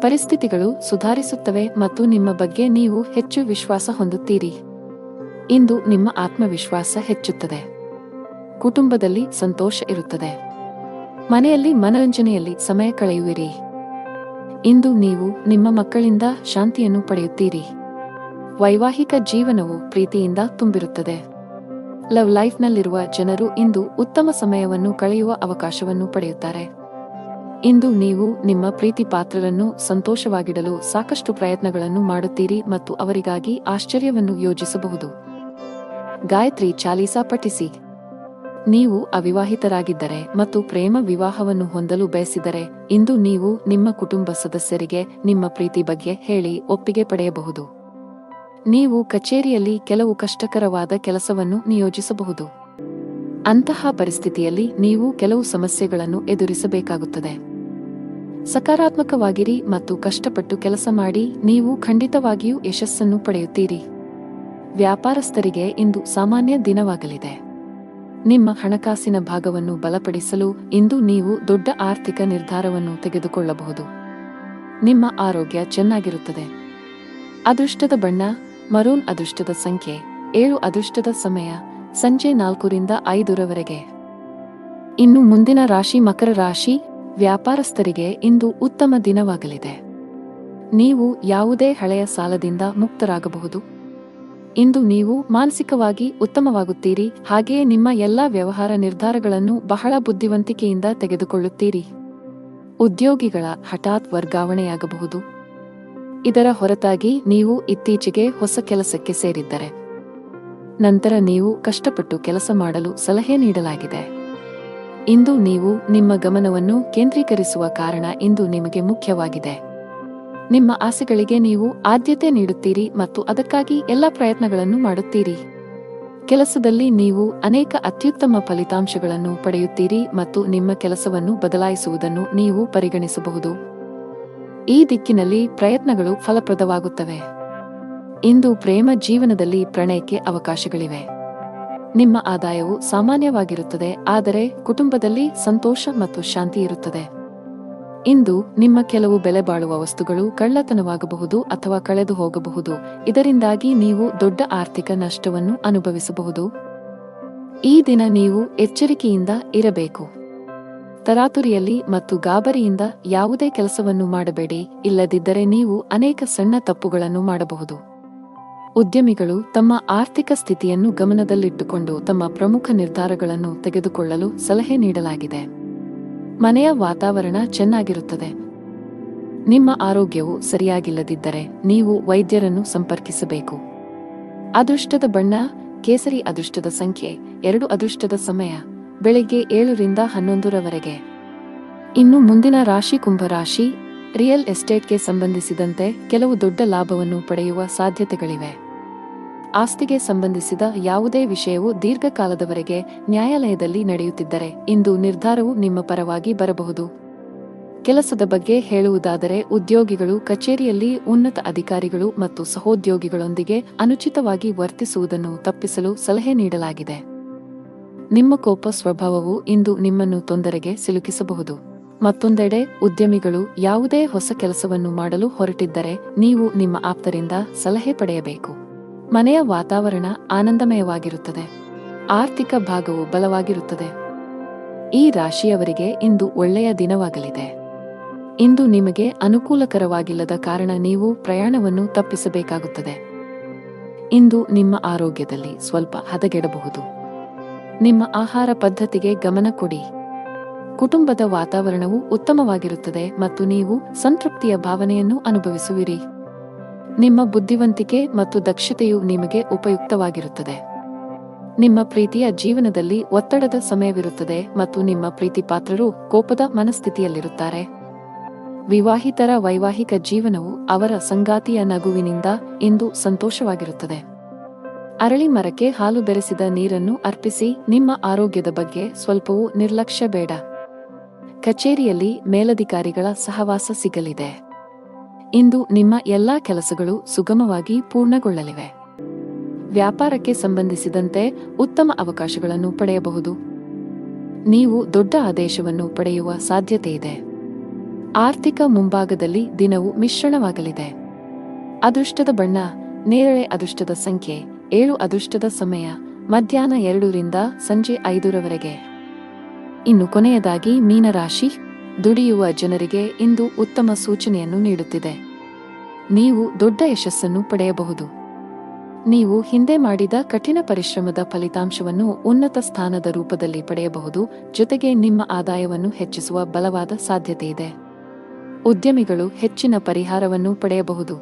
ಪರಿಸ್ಥಿತಿಗಳು ಸುಧಾರಿಸುತ್ತವೆ ಮತ್ತು ನಿಮ್ಮ ಬಗ್ಗೆ ನೀವು ಹೆಚ್ಚು ವಿಶ್ವಾಸ ಹೊಂದುತ್ತೀರಿ. ಇಂದು ನಿಮ್ಮ ಆತ್ಮವಿಶ್ವಾಸ ಹೆಚ್ಚುತ್ತದೆ. ಕುಟುಂಬದಲ್ಲಿ ಸಂತೋಷ ಇರುತ್ತದೆ. ಮನೆಯಲ್ಲಿ ಮನರಂಜನೆಯಲ್ಲಿ ಸಮಯ ಕಳೆಯುವಿರಿ. ಇಂದು ನೀವು ನಿಮ್ಮ ಮಕ್ಕಳಿಂದ ಶಾಂತಿಯನ್ನು ಪಡೆಯುತ್ತೀರಿ. ವೈವಾಹಿಕ ಜೀವನವು ಪ್ರೀತಿಯಿಂದ ತುಂಬಿರುತ್ತದೆ. ಲವ್ ಲೈಫ್ನಲ್ಲಿರುವ ಜನರು ಇಂದು ಉತ್ತಮ ಸಮಯವನ್ನು ಕಳೆಯುವ ಅವಕಾಶವನ್ನು ಪಡೆಯುತ್ತಾರೆ. ಇಂದು ನೀವು ನಿಮ್ಮ ಪ್ರೀತಿ ಪಾತ್ರರನ್ನು ಸಂತೋಷವಾಗಿಡಲು ಸಾಕಷ್ಟು ಪ್ರಯತ್ನಗಳನ್ನು ಮಾಡುತ್ತೀರಿ ಮತ್ತು ಅವರಿಗಾಗಿ ಆಶ್ಚರ್ಯವನ್ನು ಯೋಜಿಸಬಹುದು. ಗಾಯತ್ರಿ ಚಾಲೀಸಾ ಪಠಿಸಿ. ನೀವು ಅವಿವಾಹಿತರಾಗಿದ್ದರೆ ಮತ್ತು ಪ್ರೇಮ ವಿವಾಹವನ್ನು ಹೊಂದಲು ಬಯಸಿದರೆ ಇಂದು ನೀವು ನಿಮ್ಮ ಕುಟುಂಬ ಸದಸ್ಯರಿಗೆ ನಿಮ್ಮ ಪ್ರೀತಿ ಬಗ್ಗೆ ಹೇಳಿ ಒಪ್ಪಿಗೆ ಪಡೆಯಬಹುದು. ನೀವು ಕಚೇರಿಯಲ್ಲಿ ಕೆಲವು ಕಷ್ಟಕರವಾದ ಕೆಲಸವನ್ನು ನಿಯೋಜಿಸಬಹುದು. ಅಂತಹ ಪರಿಸ್ಥಿತಿಯಲ್ಲಿ ನೀವು ಕೆಲವು ಸಮಸ್ಯೆಗಳನ್ನು ಎದುರಿಸಬೇಕಾಗುತ್ತದೆ. ಸಕಾರಾತ್ಮಕವಾಗಿರಿ ಮತ್ತು ಕಷ್ಟಪಟ್ಟು ಕೆಲಸ ಮಾಡಿ. ನೀವು ಖಂಡಿತವಾಗಿಯೂ ಯಶಸ್ಸನ್ನು ಪಡೆಯುತ್ತೀರಿ. ವ್ಯಾಪಾರಸ್ಥರಿಗೆ ಇಂದು ಸಾಮಾನ್ಯ ದಿನವಾಗಲಿದೆ. ನಿಮ್ಮ ಹಣಕಾಸಿನ ಭಾಗವನ್ನು ಬಲಪಡಿಸಲು ಇಂದು ನೀವು ದೊಡ್ಡ ಆರ್ಥಿಕ ನಿರ್ಧಾರವನ್ನು ತೆಗೆದುಕೊಳ್ಳಬಹುದು. ನಿಮ್ಮ ಆರೋಗ್ಯ ಚೆನ್ನಾಗಿರುತ್ತದೆ. ಅದೃಷ್ಟದ ಬಣ್ಣ ಮರೂನ್. ಅದೃಷ್ಟದ ಸಂಖ್ಯೆ 7. ಅದೃಷ್ಟದ ಸಮಯ ಸಂಜೆ 4 ರಿಂದ 5 ರವರೆಗೆ. ಇನ್ನು ಮುಂದಿನ ರಾಶಿ ಮಕರ ರಾಶಿ. ವ್ಯಾಪಾರಸ್ಥರಿಗೆ ಇಂದು ಉತ್ತಮ ದಿನವಾಗಲಿದೆ. ನೀವು ಯಾವುದೇ ಹಳೆಯ ಸಾಲದಿಂದ ಮುಕ್ತರಾಗಬಹುದು. ಇಂದು ನೀವು ಮಾನಸಿಕವಾಗಿ ಉತ್ತಮವಾಗುತ್ತೀರಿ, ಹಾಗೆಯೇ ನಿಮ್ಮ ಎಲ್ಲಾ ವ್ಯವಹಾರ ನಿರ್ಧಾರಗಳನ್ನು ಬಹಳ ಬುದ್ಧಿವಂತಿಕೆಯಿಂದ ತೆಗೆದುಕೊಳ್ಳುತ್ತೀರಿ. ಉದ್ಯೋಗಿಗಳ ಹಠಾತ್ ವರ್ಗಾವಣೆಯಾಗಬಹುದು. ಇದರ ಹೊರತಾಗಿ ನೀವು ಇತ್ತೀಚೆಗೆ ಹೊಸ ಕೆಲಸಕ್ಕೆ ಸೇರಿದ್ದರೆ ನಂತರ ನೀವು ಕಷ್ಟಪಟ್ಟು ಕೆಲಸ ಮಾಡಲು ಸಲಹೆ ನೀಡಲಾಗಿದೆ. ಇಂದು ನೀವು ನಿಮ್ಮ ಗಮನವನ್ನು ಕೇಂದ್ರೀಕರಿಸುವ ಕಾರಣ ಇಂದು ನಿಮಗೆ ಮುಖ್ಯವಾಗಿದೆ. ನಿಮ್ಮ ಆಸೆಗಳಿಗೆ ನೀವು ಆದ್ಯತೆ ನೀಡುತ್ತೀರಿ ಮತ್ತು ಅದಕ್ಕಾಗಿ ಎಲ್ಲ ಪ್ರಯತ್ನಗಳನ್ನು ಮಾಡುತ್ತೀರಿ. ಕೆಲಸದಲ್ಲಿ ನೀವು ಅನೇಕ ಅತ್ಯುತ್ತಮ ಫಲಿತಾಂಶಗಳನ್ನು ಪಡೆಯುತ್ತೀರಿ ಮತ್ತು ನಿಮ್ಮ ಕೆಲಸವನ್ನು ಬದಲಾಯಿಸುವುದನ್ನು ನೀವು ಪರಿಗಣಿಸಬಹುದು. ಈ ದಿಕ್ಕಿನಲ್ಲಿ ಪ್ರಯತ್ನಗಳು ಫಲಪ್ರದವಾಗುತ್ತವೆ. ಇಂದು ಪ್ರೇಮ ಜೀವನದಲ್ಲಿ ಪ್ರಣಯಕ್ಕೆ ಅವಕಾಶಗಳಿವೆ. ನಿಮ್ಮ ಆದಾಯವು ಸಾಮಾನ್ಯವಾಗಿರುತ್ತದೆ, ಆದರೆ ಕುಟುಂಬದಲ್ಲಿ ಸಂತೋಷ ಮತ್ತು ಶಾಂತಿ ಇರುತ್ತದೆ. ಇಂದು ನಿಮ್ಮ ಕೆಲವು ಬೆಲೆ ಬಾಳುವ ವಸ್ತುಗಳು ಕಳ್ಳತನವಾಗಬಹುದು ಅಥವಾ ಕಳೆದು ಹೋಗಬಹುದು. ಇದರಿಂದಾಗಿ ನೀವು ದೊಡ್ಡ ಆರ್ಥಿಕ ನಷ್ಟವನ್ನು ಅನುಭವಿಸಬಹುದು. ಈ ದಿನ ನೀವು ಎಚ್ಚರಿಕೆಯಿಂದ ಇರಬೇಕು. ತರಾತುರಿಯಲ್ಲಿ ಮತ್ತು ಗಾಬರಿಯಿಂದ ಯಾವುದೇ ಕೆಲಸವನ್ನು ಮಾಡಬೇಡಿ, ಇಲ್ಲದಿದ್ದರೆ ನೀವು ಅನೇಕ ಸಣ್ಣ ತಪ್ಪುಗಳನ್ನು ಮಾಡಬಹುದು. ಉದ್ಯಮಿಗಳು ತಮ್ಮ ಆರ್ಥಿಕ ಸ್ಥಿತಿಯನ್ನು ಗಮನದಲ್ಲಿಟ್ಟುಕೊಂಡು ತಮ್ಮ ಪ್ರಮುಖ ನಿರ್ಧಾರಗಳನ್ನು ತೆಗೆದುಕೊಳ್ಳಲು ಸಲಹೆ ನೀಡಲಾಗಿದೆ. ಮನೆಯ ವಾತಾವರಣ ಚೆನ್ನಾಗಿರುತ್ತದೆ. ನಿಮ್ಮ ಆರೋಗ್ಯವು ಸರಿಯಾಗಿಲ್ಲದಿದ್ದರೆ ನೀವು ವೈದ್ಯರನ್ನು ಸಂಪರ್ಕಿಸಬೇಕು. ಅದೃಷ್ಟದ ಬಣ್ಣ ಕೇಸರಿ. ಅದೃಷ್ಟದ ಸಂಖ್ಯೆ 2. ಅದೃಷ್ಟದ ಸಮಯ ಬೆಳಿಗ್ಗೆ 7 ರಿಂದ 11 ಇನ್ನು ಮುಂದಿನ ರಾಶಿ ಕುಂಭರಾಶಿ. ರಿಯಲ್ ಎಸ್ಟೇಟ್ಗೆ ಸಂಬಂಧಿಸಿದಂತೆ ಕೆಲವು ದೊಡ್ಡ ಲಾಭವನ್ನು ಪಡೆಯುವ ಸಾಧ್ಯತೆಗಳಿವೆ. ಆಸ್ತಿಗೆ ಸಂಬಂಧಿಸಿದ ಯಾವುದೇ ವಿಷಯವು ದೀರ್ಘಕಾಲದವರೆಗೆ ನ್ಯಾಯಾಲಯದಲ್ಲಿ ನಡೆಯುತ್ತಿದ್ದರೆ ಇಂದು ನಿರ್ಧಾರವು ನಿಮ್ಮ ಪರವಾಗಿ ಬರಬಹುದು. ಕೆಲಸದ ಬಗ್ಗೆ ಹೇಳುವುದಾದರೆ, ಉದ್ಯೋಗಿಗಳು ಕಚೇರಿಯಲ್ಲಿ ಉನ್ನತ ಅಧಿಕಾರಿಗಳು ಮತ್ತು ಸಹೋದ್ಯೋಗಿಗಳೊಂದಿಗೆ ಅನುಚಿತವಾಗಿ ವರ್ತಿಸುವುದನ್ನು ತಪ್ಪಿಸಲು ಸಲಹೆ ನೀಡಲಾಗಿದೆ. ನಿಮ್ಮ ಕೋಪ ಸ್ವಭಾವವು ಇಂದು ನಿಮ್ಮನ್ನು ತೊಂದರೆಗೆ ಸಿಲುಕಿಸಬಹುದು. ಮತ್ತೊಂದೆಡೆ, ಉದ್ಯಮಿಗಳು ಯಾವುದೇ ಹೊಸ ಕೆಲಸವನ್ನು ಮಾಡಲು ಹೊರಟಿದ್ದರೆ ನೀವು ನಿಮ್ಮ ಆಪ್ತರಿಂದ ಸಲಹೆ ಪಡೆಯಬೇಕು. ಮನೆಯ ವಾತಾವರಣ ಆನಂದಮಯವಾಗಿರುತ್ತದೆ. ಆರ್ಥಿಕ ಭಾಗವು ಬಲವಾಗಿರುತ್ತದೆ. ಈ ರಾಶಿಯವರಿಗೆ ಇಂದು ಒಳ್ಳೆಯ ದಿನವಾಗಲಿದೆ. ಇಂದು ನಿಮಗೆ ಅನುಕೂಲಕರವಾಗಿಲ್ಲದ ಕಾರಣ ನೀವು ಪ್ರಯಾಣವನ್ನು ತಪ್ಪಿಸಬೇಕಾಗುತ್ತದೆ. ಇಂದು ನಿಮ್ಮ ಆರೋಗ್ಯದಲ್ಲಿ ಸ್ವಲ್ಪ ಹದಗೆಡಬಹುದು. ನಿಮ್ಮ ಆಹಾರ ಪದ್ಧತಿಗೆ ಗಮನ ಕೊಡಿ. ಕುಟುಂಬದ ವಾತಾವರಣವು ಉತ್ತಮವಾಗಿರುತ್ತದೆ ಮತ್ತು ನೀವು ಸಂತೃಪ್ತಿಯ ಭಾವನೆಯನ್ನು ಅನುಭವಿಸುವಿರಿ. ನಿಮ್ಮ ಬುದ್ಧಿವಂತಿಕೆ ಮತ್ತು ದಕ್ಷತೆಯು ನಿಮಗೆ ಉಪಯುಕ್ತವಾಗಿರುತ್ತದೆ. ನಿಮ್ಮ ಪ್ರೀತಿಯ ಜೀವನದಲ್ಲಿ ಒತ್ತಡದ ಸಮಯವಿರುತ್ತದೆ ಮತ್ತು ನಿಮ್ಮ ಪ್ರೀತಿಪಾತ್ರರು ಕೋಪದ ಮನಸ್ಥಿತಿಯಲ್ಲಿರುತ್ತಾರೆ. ವಿವಾಹಿತರ ವೈವಾಹಿಕ ಜೀವನವು ಅವರ ಸಂಗಾತಿಯ ನಗುವಿನಿಂದ ಇಂದು ಸಂತೋಷವಾಗಿರುತ್ತದೆ. ಅರಳಿ ಮರಕ್ಕೆ ಹಾಲು ಬೆರೆಸಿದ ನೀರನ್ನು ಅರ್ಪಿಸಿ. ನಿಮ್ಮ ಆರೋಗ್ಯದ ಬಗ್ಗೆ ಸ್ವಲ್ಪವೂ ನಿರ್ಲಕ್ಷ್ಯ ಬೇಡ. ಕಚೇರಿಯಲ್ಲಿ ಮೇಲಧಿಕಾರಿಗಳ ಸಹವಾಸ ಸಿಗಲಿದೆ. ಇಂದು ನಿಮ್ಮ ಎಲ್ಲಾ ಕೆಲಸಗಳು ಸುಗಮವಾಗಿ ಪೂರ್ಣಗೊಳ್ಳಲಿವೆ. ವ್ಯಾಪಾರಕ್ಕೆ ಸಂಬಂಧಿಸಿದಂತೆ ಉತ್ತಮ ಅವಕಾಶಗಳನ್ನು ಪಡೆಯಬಹುದು. ನೀವು ದೊಡ್ಡ ಆದೇಶವನ್ನು ಪಡೆಯುವ ಸಾಧ್ಯತೆಯಿದೆ. ಆರ್ಥಿಕ ಮುಂಭಾಗದಲ್ಲಿ ದಿನವು ಮಿಶ್ರಣವಾಗಲಿದೆ. ಅದೃಷ್ಟದ ಬಣ್ಣ ನೇರಳೆ. ಅದೃಷ್ಟದ ಸಂಖ್ಯೆ 7. ಅದೃಷ್ಟದ ಸಮಯ ಮಧ್ಯಾಹ್ನ 2 ರಿಂದ ಸಂಜೆ 5 ಇನ್ನು ಕೊನೆಯದಾಗಿ ಮೀನರಾಶಿ. ದುಡಿಯುವ ಜನರಿಗೆ ಇಂದು ಉತ್ತಮ ಸೂಚನೆಯನ್ನು ನೀಡುತ್ತಿದೆ. ನೀವು ದೊಡ್ಡ ಯಶಸ್ಸನ್ನು ಪಡೆಯಬಹುದು. ನೀವು ಹಿಂದೆ ಮಾಡಿದ ಕಠಿಣ ಪರಿಶ್ರಮದ ಫಲಿತಾಂಶವನ್ನು ಉನ್ನತ ಸ್ಥಾನದ ರೂಪದಲ್ಲಿ ಪಡೆಯಬಹುದು. ಜೊತೆಗೆ ನಿಮ್ಮ ಆದಾಯವನ್ನು ಹೆಚ್ಚಿಸುವ ಬಲವಾದ ಸಾಧ್ಯತೆಯಿದೆ. ಉದ್ಯಮಿಗಳು ಹೆಚ್ಚಿನ ಪರಿಹಾರವನ್ನು ಪಡೆಯಬಹುದು.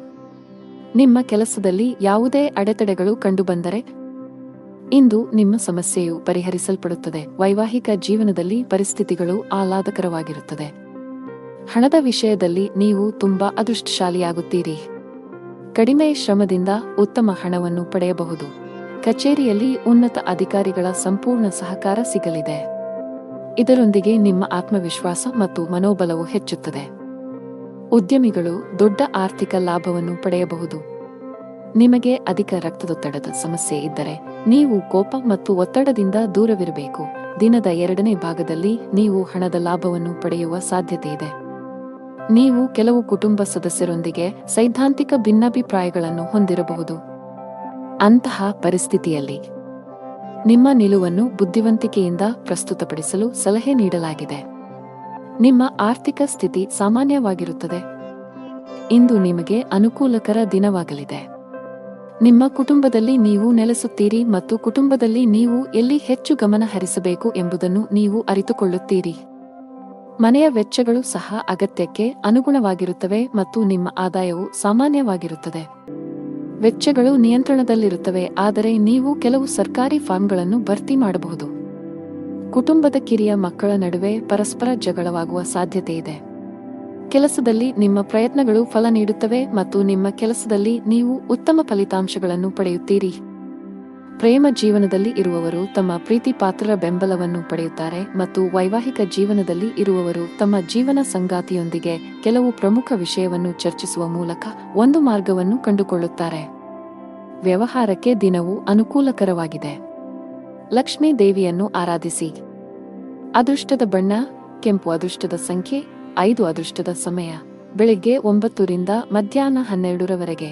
ನಿಮ್ಮ ಕೆಲಸದಲ್ಲಿ ಯಾವುದೇ ಅಡೆತಡೆಗಳು ಕಂಡುಬಂದರೆ ಇಂದು ನಿಮ್ಮ ಸಮಸ್ಯೆಯು ಪರಿಹರಿಸಲ್ಪಡುತ್ತದೆ. ವೈವಾಹಿಕ ಜೀವನದಲ್ಲಿ ಪರಿಸ್ಥಿತಿಗಳು ಆಹ್ಲಾದಕರವಾಗಿರುತ್ತದೆ. ಹಣದ ವಿಷಯದಲ್ಲಿ ನೀವು ತುಂಬಾ ಅದೃಷ್ಟಶಾಲಿಯಾಗುತ್ತೀರಿ. ಕಡಿಮೆ ಶ್ರಮದಿಂದ ಉತ್ತಮ ಹಣವನ್ನು ಪಡೆಯಬಹುದು. ಕಚೇರಿಯಲ್ಲಿ ಉನ್ನತ ಅಧಿಕಾರಿಗಳ ಸಂಪೂರ್ಣ ಸಹಕಾರ ಸಿಗಲಿದೆ. ಇದರೊಂದಿಗೆ ನಿಮ್ಮ ಆತ್ಮವಿಶ್ವಾಸ ಮತ್ತು ಮನೋಬಲವು ಹೆಚ್ಚುತ್ತದೆ. ಉದ್ಯಮಿಗಳು ದೊಡ್ಡ ಆರ್ಥಿಕ ಲಾಭವನ್ನು ಪಡೆಯಬಹುದು. ನಿಮಗೆ ಅಧಿಕ ರಕ್ತದೊತ್ತಡದ ಸಮಸ್ಯೆ ಇದ್ದರೆ ನೀವು ಕೋಪ ಮತ್ತು ಒತ್ತಡದಿಂದ ದೂರವಿರಬೇಕು. ದಿನದ 2ನೇ ಭಾಗದಲ್ಲಿ ನೀವು ಹಣದ ಲಾಭವನ್ನು ಪಡೆಯುವ ಸಾಧ್ಯತೆಯಿದೆ. ನೀವು ಕೆಲವು ಕುಟುಂಬ ಸದಸ್ಯರೊಂದಿಗೆ ಸೈದ್ಧಾಂತಿಕ ಭಿನ್ನಾಭಿಪ್ರಾಯಗಳನ್ನು ಹೊಂದಿರಬಹುದು. ಅಂತಹ ಪರಿಸ್ಥಿತಿಯಲ್ಲಿ ನಿಮ್ಮ ನಿಲುವನ್ನು ಬುದ್ಧಿವಂತಿಕೆಯಿಂದ ಪ್ರಸ್ತುತಪಡಿಸಲು ಸಲಹೆ ನೀಡಲಾಗಿದೆ. ನಿಮ್ಮ ಆರ್ಥಿಕ ಸ್ಥಿತಿ ಸಾಮಾನ್ಯವಾಗಿರುತ್ತದೆ. ಇಂದು ನಿಮಗೆ ಅನುಕೂಲಕರ ದಿನವಾಗಲಿದೆ. ನಿಮ್ಮ ಕುಟುಂಬದಲ್ಲಿ ನೀವು ನೆಲೆಸುತ್ತೀರಿ ಮತ್ತು ಕುಟುಂಬದಲ್ಲಿ ನೀವು ಎಲ್ಲಿ ಹೆಚ್ಚು ಗಮನ ಹರಿಸಬೇಕು ಎಂಬುದನ್ನು ನೀವು ಅರಿತುಕೊಳ್ಳುತ್ತೀರಿ. ಮನೆಯ ವೆಚ್ಚಗಳು ಸಹ ಅಗತ್ಯಕ್ಕೆ ಅನುಗುಣವಾಗಿರುತ್ತವೆ ಮತ್ತು ನಿಮ್ಮ ಆದಾಯವು ಸಾಮಾನ್ಯವಾಗಿರುತ್ತದೆ. ವೆಚ್ಚಗಳು ನಿಯಂತ್ರಣದಲ್ಲಿರುತ್ತವೆ, ಆದರೆ ನೀವು ಕೆಲವು ಸರ್ಕಾರಿ ಫಾರ್ಮ್ಗಳನ್ನು ಭರ್ತಿ ಮಾಡಬಹುದು. ಕುಟುಂಬದ ಕಿರಿಯ ಮಕ್ಕಳ ನಡುವೆ ಪರಸ್ಪರ ಜಗಳವಾಗುವ ಸಾಧ್ಯತೆಯಿದೆ. ಕೆಲಸದಲ್ಲಿ ನಿಮ್ಮ ಪ್ರಯತ್ನಗಳು ಫಲ ನೀಡುತ್ತವೆ ಮತ್ತು ನಿಮ್ಮ ಕೆಲಸದಲ್ಲಿ ನೀವು ಉತ್ತಮ ಫಲಿತಾಂಶಗಳನ್ನು ಪಡೆಯುತ್ತೀರಿ. ಪ್ರೇಮ ಜೀವನದಲ್ಲಿ ಇರುವವರು ತಮ್ಮ ಪ್ರೀತಿ ಪಾತ್ರರ ಬೆಂಬಲವನ್ನು ಪಡೆಯುತ್ತಾರೆ ಮತ್ತು ವೈವಾಹಿಕ ಜೀವನದಲ್ಲಿ ಇರುವವರು ತಮ್ಮ ಜೀವನ ಸಂಗಾತಿಯೊಂದಿಗೆ ಕೆಲವು ಪ್ರಮುಖ ವಿಷಯವನ್ನು ಚರ್ಚಿಸುವ ಮೂಲಕ ಒಂದು ಮಾರ್ಗವನ್ನು ಕಂಡುಕೊಳ್ಳುತ್ತಾರೆ. ವ್ಯವಹಾರಕ್ಕೆ ದಿನವು ಅನುಕೂಲಕರವಾಗಿದೆ. ಲಕ್ಷ್ಮೀ ದೇವಿಯನ್ನು ಆರಾಧಿಸಿ. ಅದೃಷ್ಟದ ಬಣ್ಣ ಕೆಂಪು. ಅದೃಷ್ಟದ ಸಂಖ್ಯೆ 5. ಅದೃಷ್ಟದ ಸಮಯ ಬೆಳಿಗ್ಗೆ 9 ರಿಂದ ಮಧ್ಯಾಹ್ನ 12 ರವರೆಗೆ.